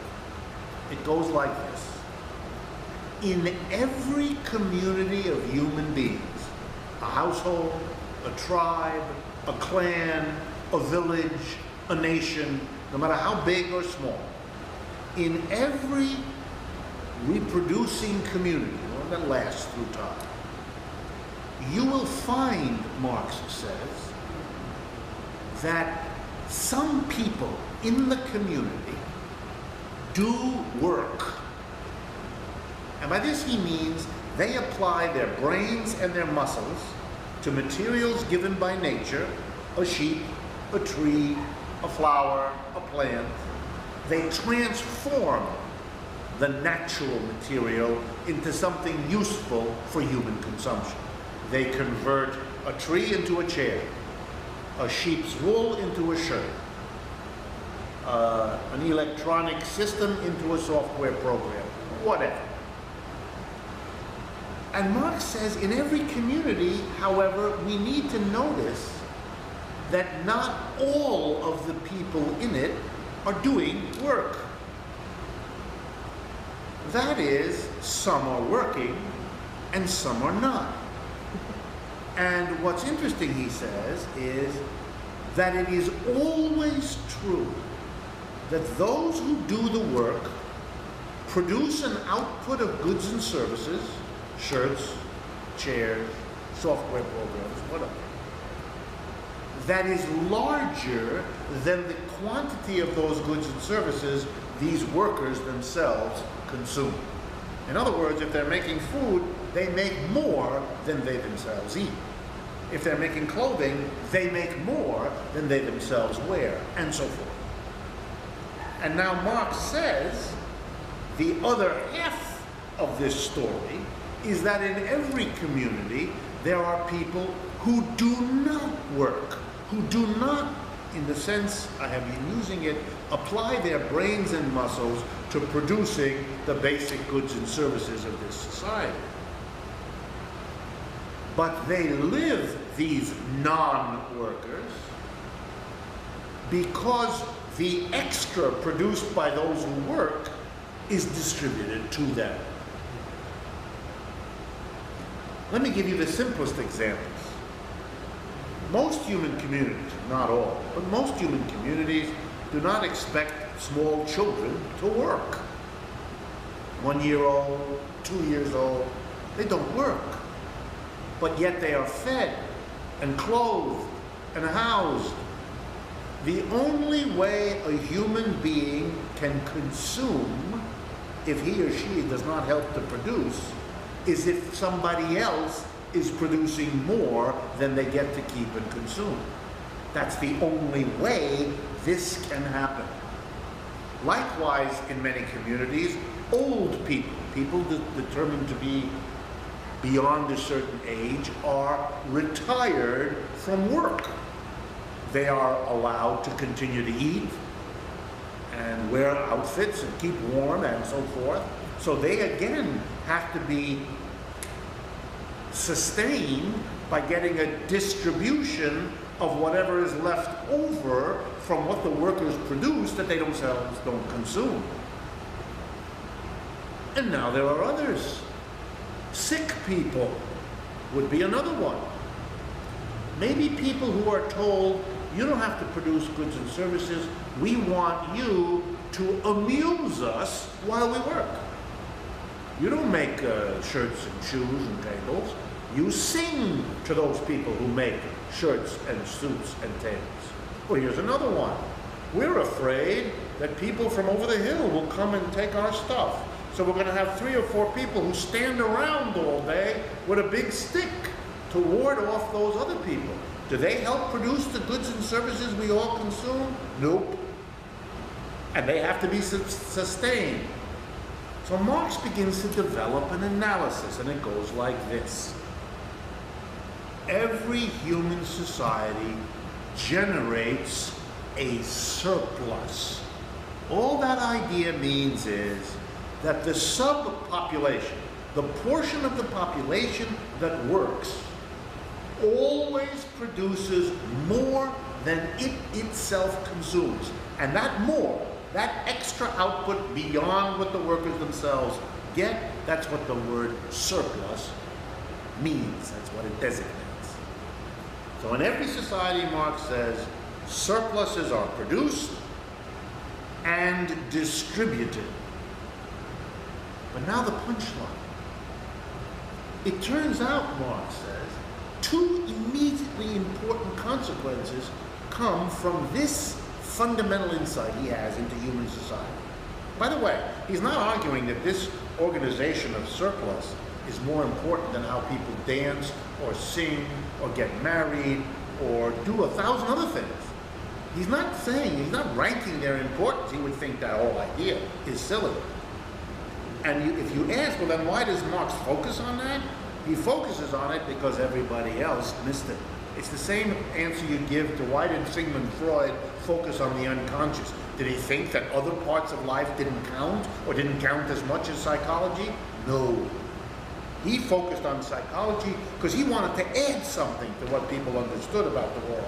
It goes like this. In every community of human beings, a household, a tribe, a clan, a village, a nation, no matter how big or small, in every reproducing community, one that lasts through time, you will find, Marx says, that some people in the community do work. And by this he means they apply their brains and their muscles to materials given by nature, a sheep, a tree, a flower, a plant. They transform the natural material into something useful for human consumption. They convert a tree into a chair, a sheep's wool into a shirt, an electronic system into a software program, whatever. And Marx says in every community, however, we need to notice that not all of the people in it are doing work. That is, some are working and some are not. And what's interesting, he says, is that it is always true that those who do the work produce an output of goods and services, shirts, chairs, software programs, whatever, that is larger than the quantity of those goods and services these workers themselves consume. In other words, if they're making food, they make more than they themselves eat. If they're making clothing, they make more than they themselves wear, and so forth. And now Marx says the other half of this story is that in every community there are people who do not work, who do not, in the sense I have been using it, apply their brains and muscles to producing the basic goods and services of this society. But they live, these non-workers, because the extra produced by those who work is distributed to them. Let me give you the simplest examples. Most human communities, not all, but most human communities do not expect small children to work. 1 year old, 2 years old, they don't work. But yet they are fed and clothed and housed. The only way a human being can consume, if he or she does not help to produce, is if somebody else is producing more than they get to keep and consume. That's the only way this can happen. Likewise, in many communities, old people, people determined to be beyond a certain age, are retired from work. They are allowed to continue to eat and wear outfits and keep warm and so forth. So they again have to be sustained by getting a distribution of whatever is left over from what the workers produce that they themselves don't consume. And now there are others. Sick people would be another one. Maybe people who are told, you don't have to produce goods and services, we want you to amuse us while we work. You don't make shirts and shoes and tables. You sing to those people who make shirts and suits and tables. Well, here's another one. We're afraid that people from over the hill will come and take our stuff. So we're going to have 3 or 4 people who stand around all day with a big stick to ward off those other people. Do they help produce the goods and services we all consume? Nope. And they have to be sustained. So Marx begins to develop an analysis, and it goes like this. Every human society generates a surplus. All that idea means is that the subpopulation, the portion of the population that works, always produces more than it itself consumes. And that more, that extra output beyond what the workers themselves get, that's what the word surplus means. That's what it designates. So in every society, Marx says, surpluses are produced and distributed. But now the punchline. It turns out, Marx says, 2 immediately important consequences come from this fundamental insight he has into human society. By the way, he's not arguing that this organization of surplus is more important than how people dance or sing or get married or do 1,000 other things. He's not saying, he's not ranking their importance. He would think that whole idea is silly. And if you ask, well, then why does Marx focus on that? He focuses on it because everybody else missed it. It's the same answer you give to why did Sigmund Freud focus on the unconscious? Did he think that other parts of life didn't count or didn't count as much as psychology? No. He focused on psychology because he wanted to add something to what people understood about the world,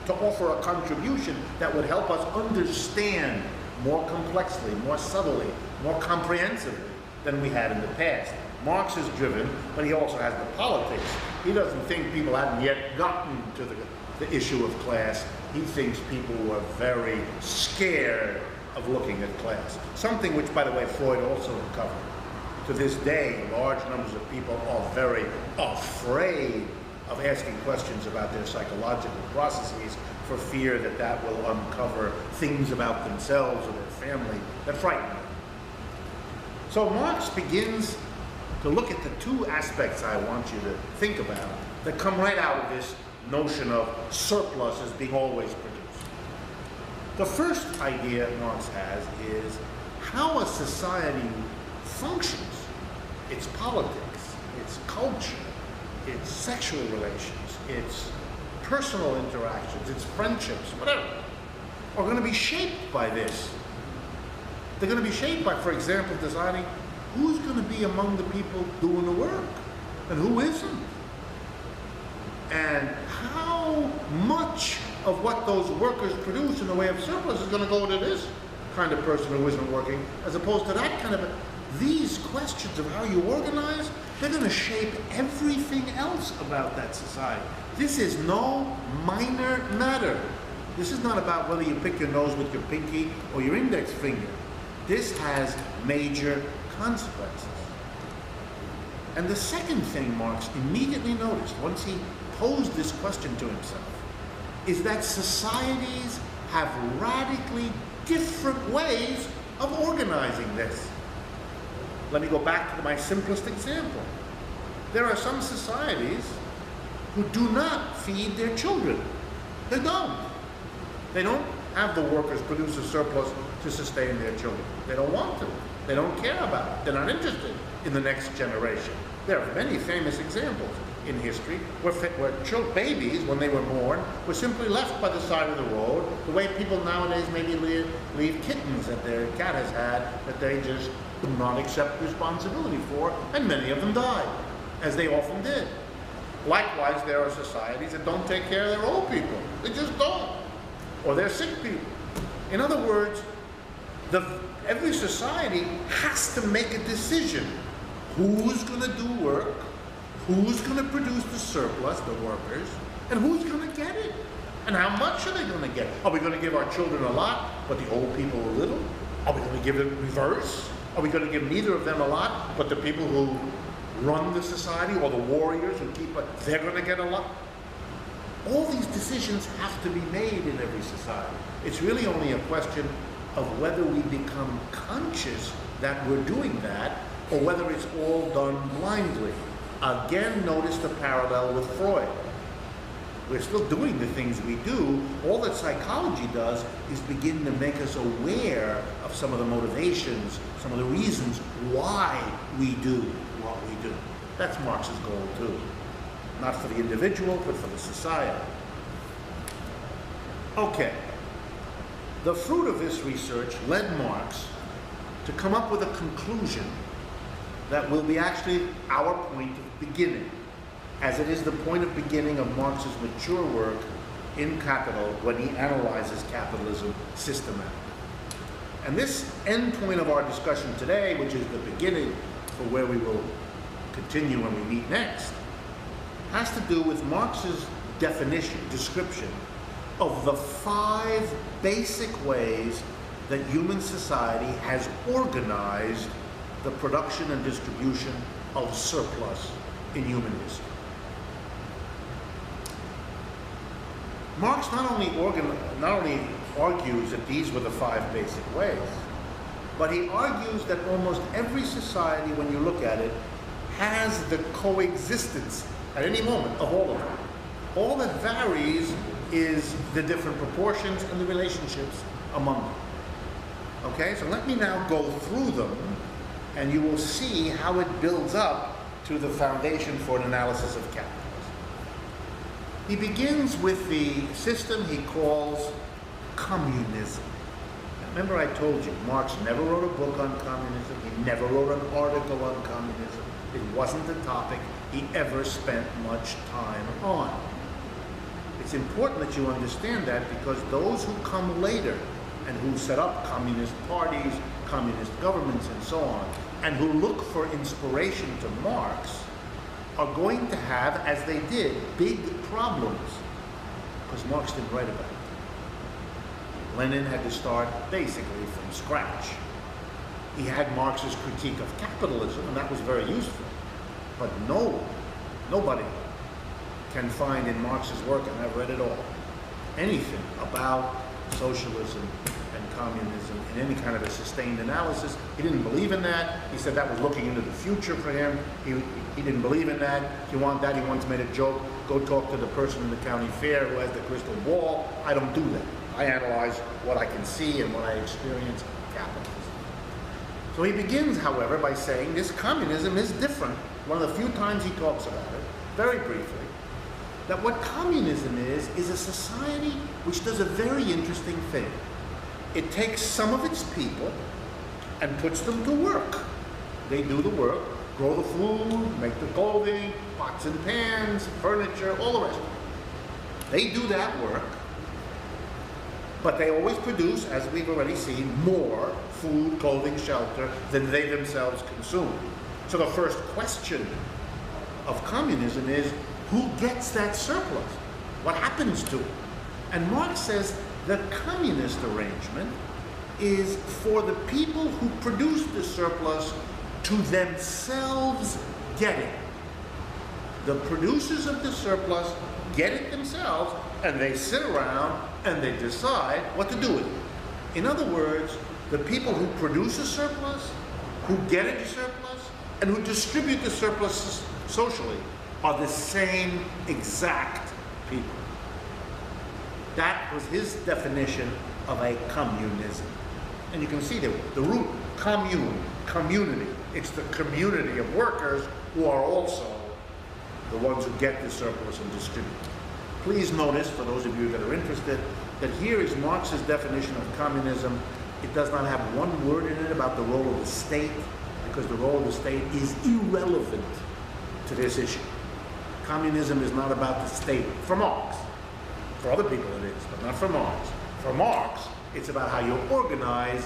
to offer a contribution that would help us understand more complexly, more subtly, more comprehensively than we had in the past. Marx is driven, but he also has the politics. He doesn't think people hadn't yet gotten to the issue of class. He thinks people were very scared of looking at class. Something which, by the way, Freud also uncovered. To this day, large numbers of people are very afraid of asking questions about their psychological processes for fear that that will uncover things about themselves or their family that frighten them. So Marx begins to look at the two aspects I want you to think about that come right out of this notion of surplus as being always produced. The first idea Marx has is how a society functions, its politics, its culture, its sexual relations, its personal interactions, its friendships, whatever, are going to be shaped by this. They're going to be shaped by, for example, deciding who's going to be among the people doing the work and who isn't. And how much of what those workers produce in the way of surplus is going to go to this kind of person who isn't working, as opposed to that kind of these questions of how you organize, they're going to shape everything else about that society. This is no minor matter. This is not about whether you pick your nose with your pinky or your index finger. This has major consequences. And the second thing Marx immediately noticed, once he posed this question to himself, is that societies have radically different ways of organizing this. Let me go back to my simplest example. There are some societies who do not feed their children. They don't. They don't have the workers produce a surplus to sustain their children. They don't want to. They don't care about it. They're not interested in the next generation. There are many famous examples in history where babies, when they were born, were simply left by the side of the road, the way people nowadays maybe leave kittens that their cat has had that they just do not accept responsibility for, and many of them died, as they often did. Likewise, there are societies that don't take care of their old people. They just don't. Or their sick people. In other words, every society has to make a decision. Who's going to do work? Who's going to produce the surplus, the workers? And who's going to get it? And how much are they going to get? Are we going to give our children a lot, but the old people a little? Are we going to give it reverse? Are we going to give neither of them a lot, but the people who run the society or the warriors who keep it, they're going to get a lot? All these decisions have to be made in every society. It's really only a question of whether we become conscious that we're doing that or whether it's all done blindly. Again, notice the parallel with Freud. We're still doing the things we do. All that psychology does is begin to make us aware of some of the motivations, some of the reasons why we do what we do. That's Marx's goal too. Not for the individual, but for the society. Okay. The fruit of this research led Marx to come up with a conclusion that will be actually our point of beginning, as it is the point of beginning of Marx's mature work in Capital when he analyzes capitalism systematically. And this end point of our discussion today, which is the beginning for where we will continue when we meet next, has to do with Marx's definition, description, of the 5 basic ways that human society has organized the production and distribution of surplus in human history. Marx not only argues that these were the 5 basic ways, But he argues that almost every society, when you look at it, has the coexistence at any moment of all of them. All that varies is the different proportions and the relationships among them. Okay, so let me now go through them, and you will see how it builds up to the foundation for an analysis of capitalism. He begins with the system he calls communism. Now, remember I told you, Marx never wrote a book on communism. He never wrote an article on communism. It wasn't the topic he ever spent much time on. It's important that you understand that, because those who come later and who set up communist parties, communist governments, and so on, and who look for inspiration to Marx, are going to have, as they did, big problems, because Marx didn't write about it. Lenin had to start basically from scratch. He had Marx's critique of capitalism, and that was very useful. But nobody can find in Marx's work, and I've read it all, anything about socialism and communism in any kind of a sustained analysis. He didn't believe in that. He said that was looking into the future for him. He didn't believe in that. If you want that, he once made a joke, go talk to the person in the county fair who has the crystal ball. I don't do that. I analyze what I can see and what I experience in capitalism. So he begins, however, by saying this communism is different. One of the few times he talks about it, very briefly, that what communism is a society which does a very interesting thing. It takes some of its people and puts them to work. They do the work, grow the food, make the clothing, pots and pans, furniture, all the rest of it. They do that work, but they always produce, as we've already seen, more food, clothing, shelter than they themselves consume. So the first question of communism is, who gets that surplus? What happens to it? And Marx says the communist arrangement is for the people who produce the surplus to themselves get it. The producers of the surplus get it themselves, and they sit around and they decide what to do with it. In other words, the people who produce a surplus, who get a surplus, and who distribute the surplus socially are the same exact people. That was his definition of a communism. And you can see the root, commune, community. It's the community of workers who are also the ones who get the surplus and distribute it. Please notice, for those of you that are interested, that here is Marx's definition of communism. It does not have one word in it about the role of the state, because the role of the state is irrelevant to this issue. Communism is not about the state, for Marx. For other people it is, but not for Marx. For Marx, it's about how you organize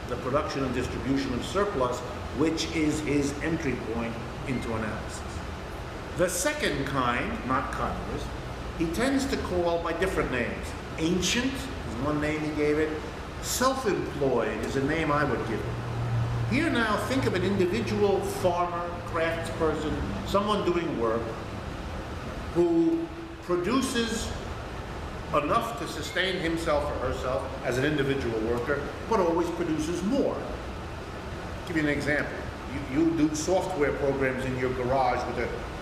the production and distribution of surplus, which is his entry point into analysis. The second kind, not communist, he tends to call by different names. Ancient is one name he gave it. Self-employed is a name I would give it. Here now, think of an individual farmer, craftsperson, someone doing work, who produces enough to sustain himself or herself as an individual worker, but always produces more. I'll give you an example. You do software programs in your garage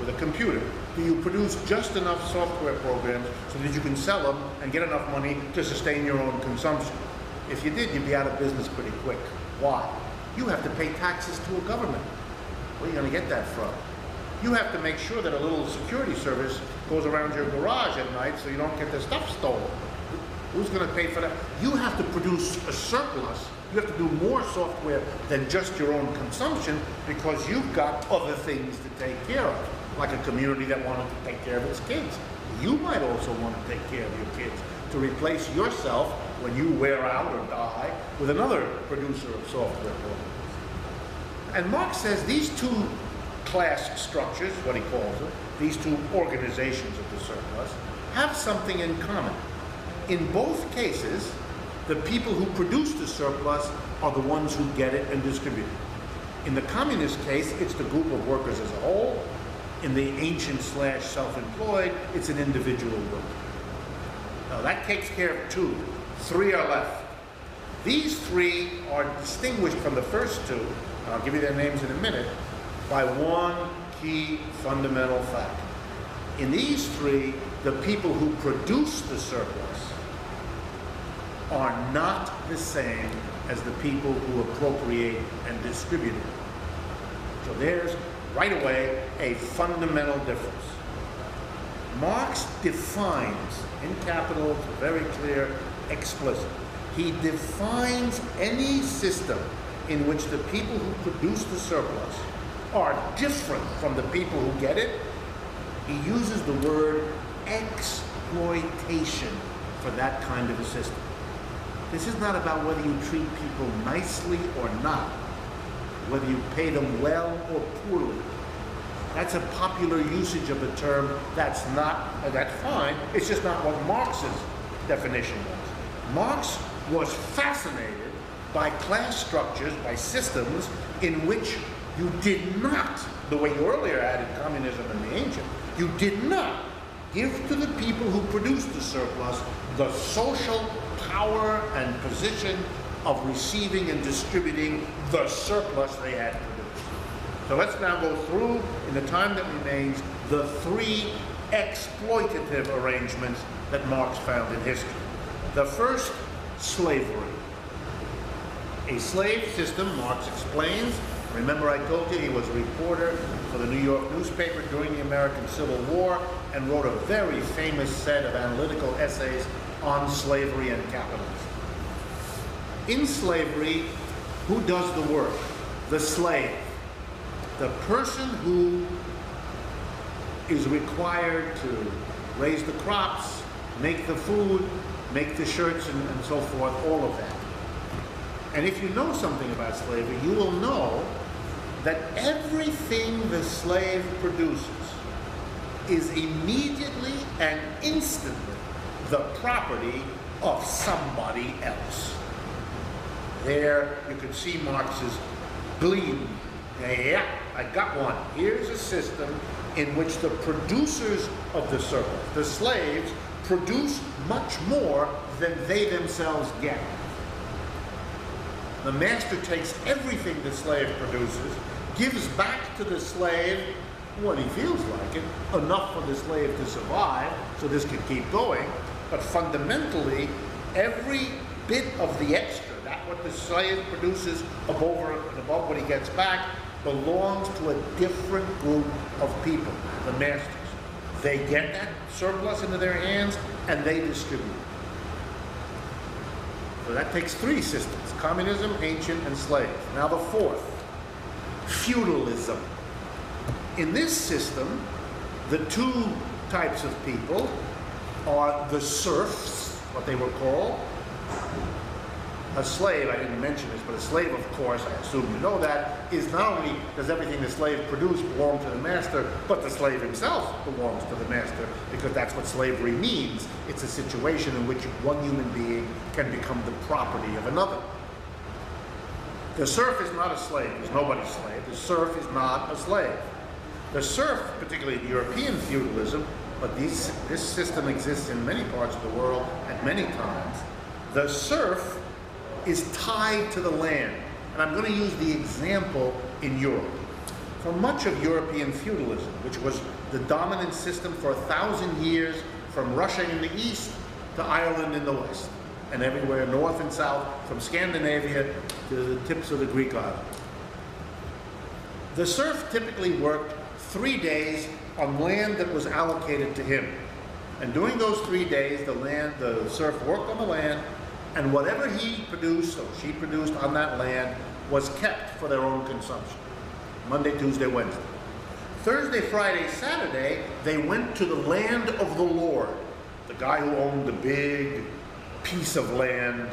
with a computer. Do you produce just enough software programs so that you can sell them and get enough money to sustain your own consumption? If you did, you'd be out of business pretty quick. Why? You have to pay taxes to a government. Where are you going to get that from? You have to make sure that a little security service goes around your garage at night so you don't get the stuff stolen. Who's going to pay for that? You have to produce a surplus. You have to do more software than just your own consumption, because you've got other things to take care of, like a community that wanted to take care of its kids. You might also want to take care of your kids, to replace yourself when you wear out or die with another producer of software programs. And Marx says these two class structures, what he calls them, these two organizations of the surplus, have something in common. In both cases, the people who produce the surplus are the ones who get it and distribute it. In the communist case, it's the group of workers as a whole. In the ancient/self-employed, it's an individual worker. Now that takes care of two. Three are left. These three are distinguished from the first two, and I'll give you their names in a minute, by one key fundamental fact. In these three, the people who produce the surplus are not the same as the people who appropriate and distribute it. So there's, right away, a fundamental difference. Marx defines, in capital, it's very clear, explicit. He defines any system in which the people who produce the surplus are different from the people who get it. He uses the word exploitation for that kind of a system. This is not about whether you treat people nicely or not, whether you pay them well or poorly. That's a popular usage of the term. That's fine. It's just not what Marx's definition was. Marx was fascinated by class structures, by systems in which you did not, the way you earlier added communism and the ancient, you did not give to the people who produced the surplus the social power and position of receiving and distributing the surplus they had produced. So let's now go through, in the time that remains, the three exploitative arrangements that Marx found in history. The first, slavery. A slave system, Marx explains. Remember, I told you he was a reporter for the New York newspaper during the American Civil War and wrote a very famous set of analytical essays on slavery and capitalism. In slavery, who does the work? The slave. The person who is required to raise the crops, make the food, make the shirts, and so forth, all of that. And if you know something about slavery, you will know that everything the slave produces is immediately and instantly the property of somebody else. There you can see Marx's gleam. Yeah, I got one. Here's a system in which the producers of the surplus, the slaves, produce much more than they themselves get. The master takes everything the slave produces, gives back to the slave what he feels like it, enough for the slave to survive, so this can keep going, but fundamentally, every bit of the extra, that what the slave produces above what he gets back, belongs to a different group of people, the masters. They get that surplus into their hands, and they distribute it. So that takes three systems: communism, ancient, and slave. Now the fourth, feudalism. In this system, the two types of people are the serfs, what they were called. A slave, I didn't mention this, but a slave, of course, I assume you know that, is not only does everything the slave produce belong to the master, but the slave himself belongs to the master, because that's what slavery means. It's a situation in which one human being can become the property of another. The serf is not a slave. There's nobody's slave. The serf is not a slave. The serf, particularly in European feudalism, but this system exists in many parts of the world at many times, the serf is tied to the land. And I'm going to use the example in Europe. For much of European feudalism, which was the dominant system for 1,000 years, from Russia in the east to Ireland in the west, and everywhere north and south, from Scandinavia to the tips of the Greek islands. The serf typically worked 3 days on land that was allocated to him. And during those 3 days, the serf worked on the land, and whatever he produced or she produced on that land was kept for their own consumption. Monday, Tuesday, Wednesday. Thursday, Friday, Saturday, they went to the land of the Lord, the guy who owned the big piece of land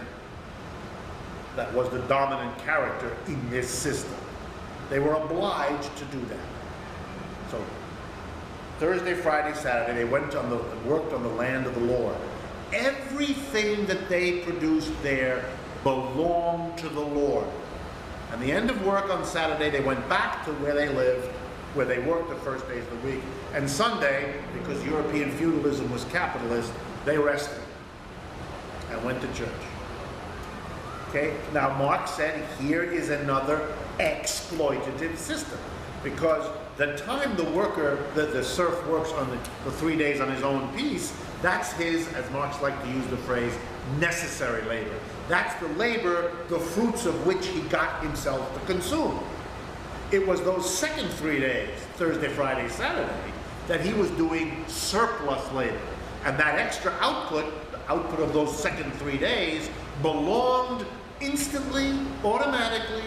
that was the dominant character in this system. They were obliged to do that. So Thursday, Friday, Saturday, they went worked on the land of the Lord. Everything that they produced there belonged to the Lord. At the end of work on Saturday, they went back to where they lived, where they worked the first days of the week. And Sunday, because European feudalism was capitalist, they rested and went to church. Okay? Now Marx said here is another exploitative system, because the time the worker, the serf works on the 3 days on his own piece, that's his, as Marx liked to use the phrase, necessary labor. That's the labor, the fruits of which he got himself to consume. It was those second 3 days, Thursday, Friday, Saturday, that he was doing surplus labor. And that extra output, the output of those second 3 days, belonged instantly, automatically,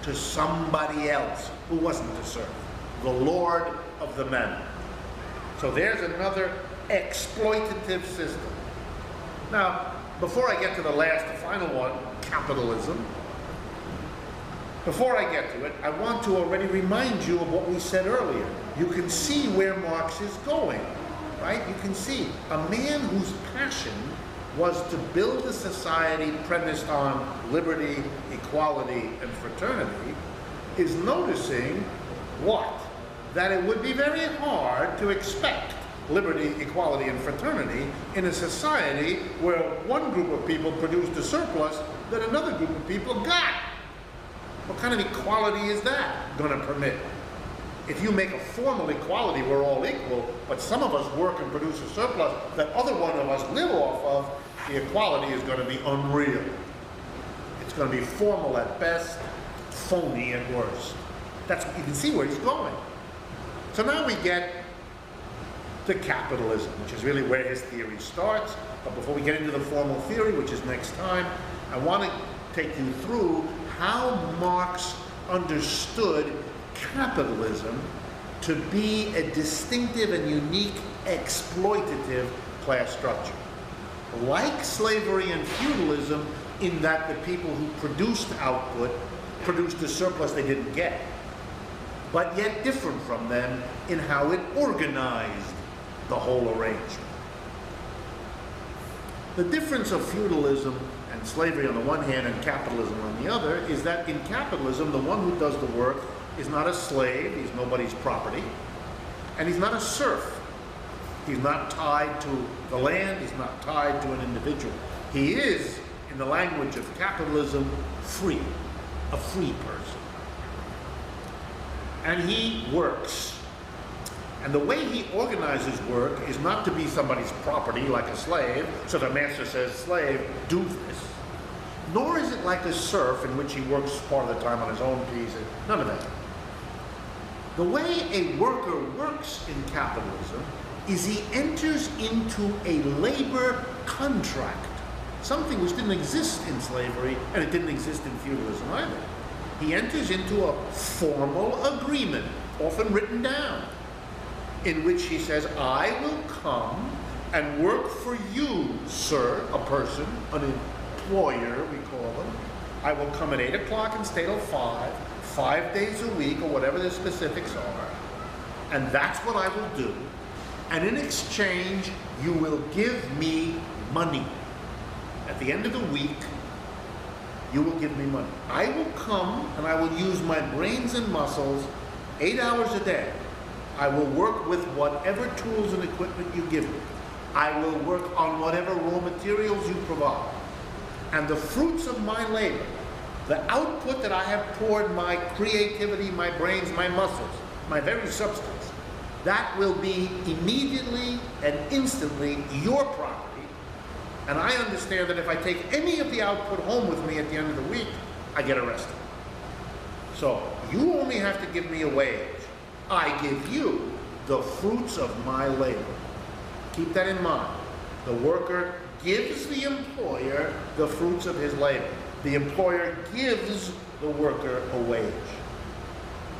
to somebody else who wasn't the serf, the lord of the manor. So there's another exploitative system. Now, before I get to the last, the final one, capitalism, before I get to it, I want to already remind you of what we said earlier. You can see where Marx is going, right? You can see a man whose passion was to build a society premised on liberty, equality, and fraternity is noticing what? That it would be very hard to expect liberty, equality, and fraternity in a society where one group of people produced a surplus that another group of people got. What kind of equality is that going to permit? If you make a formal equality, we're all equal, but some of us work and produce a surplus that other one of us live off of, the equality is going to be unreal. It's going to be formal at best, phony at worst. That's, you can see where he's going. So now we get to capitalism, which is really where his theory starts. But before we get into the formal theory, which is next time, I want to take you through how Marx understood capitalism to be a distinctive and unique exploitative class structure. Like slavery and feudalism, in that the people who produced output produced a surplus they didn't get, but yet different from them in how it organized the whole arrangement. The difference of feudalism and slavery on the one hand and capitalism on the other is that in capitalism, the one who does the work is not a slave, he's nobody's property, and he's not a serf. He's not tied to the land, he's not tied to an individual. He is, in the language of capitalism, free, a free person. And he works. And the way he organizes work is not to be somebody's property like a slave, so the master says, slave, do this. Nor is it like a serf in which he works part of the time on his own piece, none of that. The way a worker works in capitalism is he enters into a labor contract, something which didn't exist in slavery, and it didn't exist in feudalism either. He enters into a formal agreement, often written down, in which he says, I will come and work for you, sir, a person, an employer, we call them. I will come at 8 o'clock and stay till 5 days a week, or whatever the specifics are, and that's what I will do. And in exchange, you will give me money. At the end of the week, you will give me money. I will come and I will use my brains and muscles 8 hours a day. I will work with whatever tools and equipment you give me. I will work on whatever raw materials you provide. And the fruits of my labor, the output that I have poured my creativity, my brains, my muscles, my very substance, that will be immediately and instantly your property. And I understand that if I take any of the output home with me at the end of the week, I get arrested. So you only have to give me a wage. I give you the fruits of my labor. Keep that in mind. The worker gives the employer the fruits of his labor. The employer gives the worker a wage.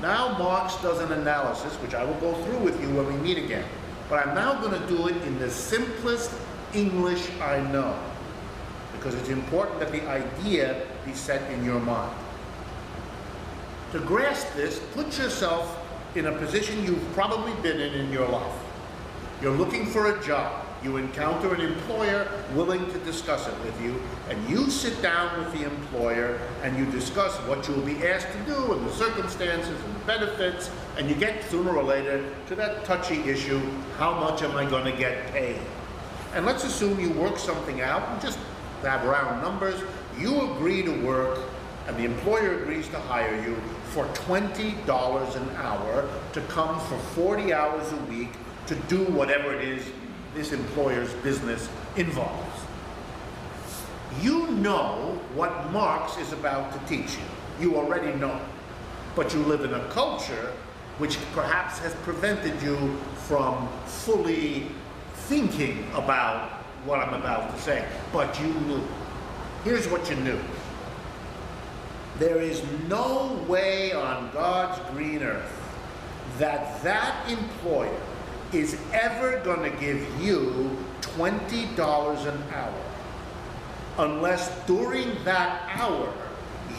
Now Marx does an analysis, which I will go through with you when we meet again. But I'm now going to do it in the simplest English I know, because it's important that the idea be set in your mind. To grasp this, put yourself in a position you've probably been in your life. You're looking for a job. You encounter an employer willing to discuss it with you, and you sit down with the employer and you discuss what you'll be asked to do and the circumstances and the benefits, and you get sooner or later to that touchy issue, how much am I going to get paid? And let's assume you work something out, and just have round numbers, you agree to work and the employer agrees to hire you for $20 an hour to come for 40 hours a week to do whatever it is this employer's business involves. You know what Marx is about to teach you. You already know. But you live in a culture which perhaps has prevented you from fully thinking about what I'm about to say. But you knew. Here's what you knew. There is no way on God's green earth that that employer is ever going to give you $20 an hour unless during that hour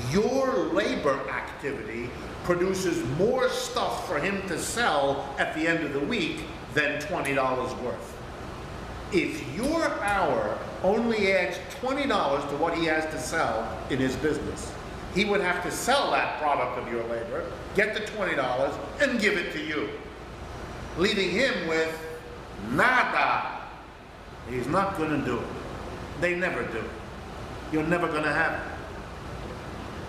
your labor activity produces more stuff for him to sell at the end of the week than $20 worth. If your hour only adds $20 to what he has to sell in his business, he would have to sell that product of your labor, get the $20, and give it to you, leaving him with nada. He's not going to do it. They never do. You're never going to have it.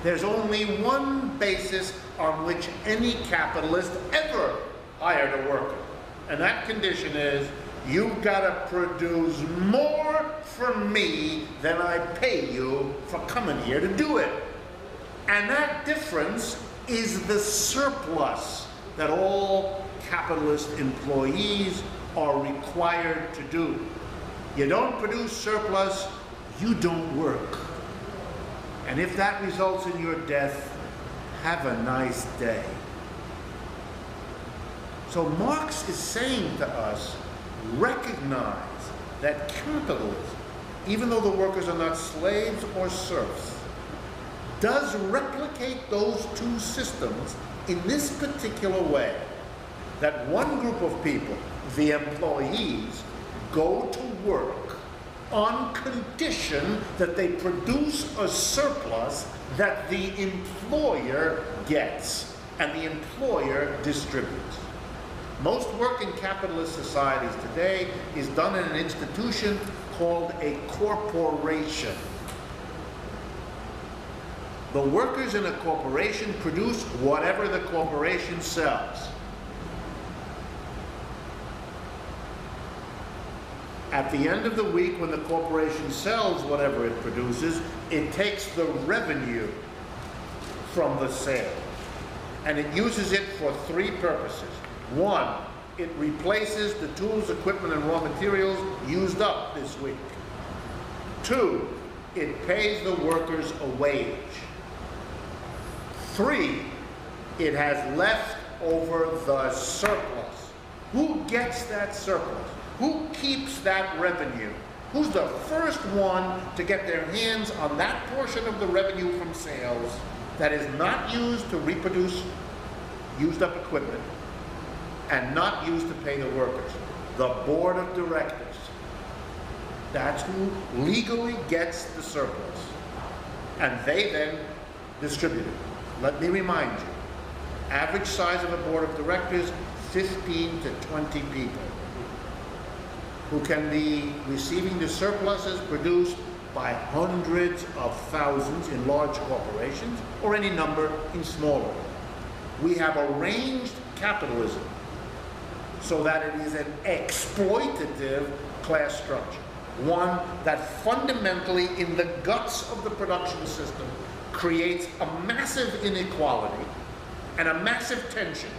There's only one basis on which any capitalist ever hired a worker, and that condition is, you've got to produce more for me than I pay you for coming here to do it. And that difference is the surplus that all capitalist employees are required to do. You don't produce surplus, you don't work. And if that results in your death, have a nice day. So Marx is saying to us, recognize that capitalism, even though the workers are not slaves or serfs, does replicate those two systems in this particular way, that one group of people, the employees, go to work on condition that they produce a surplus that the employer gets and the employer distributes. Most work in capitalist societies today is done in an institution called a corporation. The workers in a corporation produce whatever the corporation sells. At the end of the week, when the corporation sells whatever it produces, it takes the revenue from the sale, and it uses it for three purposes. One, it replaces the tools, equipment, and raw materials used up this week. Two, it pays the workers a wage. Three, it has left over the surplus. Who gets that surplus? Who keeps that revenue? Who's the first one to get their hands on that portion of the revenue from sales that is not used to reproduce used up equipment and not used to pay the workers? The board of directors. That's who legally gets the surplus. And they then distribute it. Let me remind you, average size of a board of directors, 15 to 20 people, who can be receiving the surpluses produced by hundreds of thousands in large corporations, or any number in smaller. We have arranged capitalism so that it is an exploitative class structure, one that fundamentally, in the guts of the production system, creates a massive inequality and a massive tension.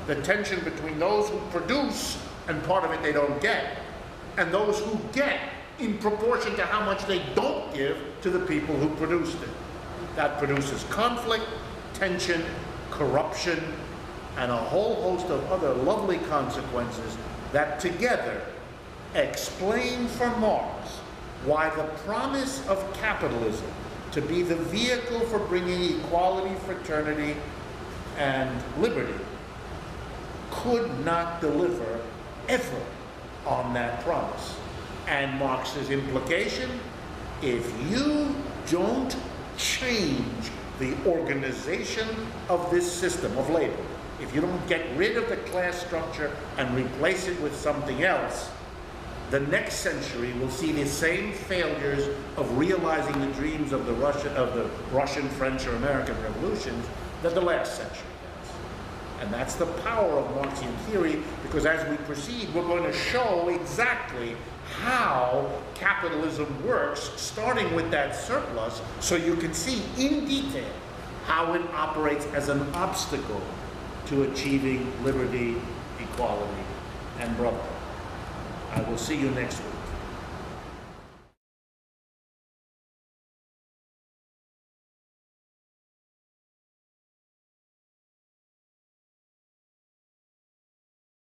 The tension between those who produce, and part of it they don't get, and those who get in proportion to how much they don't give to the people who produced it. That produces conflict, tension, corruption, and a whole host of other lovely consequences that together explain for Marx why the promise of capitalism to be the vehicle for bringing equality, fraternity, and liberty could not deliver ever on that promise. And Marx's implication, if you don't change the organization of this system of labor, if you don't get rid of the class structure and replace it with something else, The next century will see the same failures of realizing the dreams of the Russian, French, or American revolutions that the last century has. And that's the power of Marxian theory, because as we proceed, we're going to show exactly how capitalism works, starting with that surplus, so you can see in detail how it operates as an obstacle to achieving liberty, equality, and brotherhood. I will see you next week.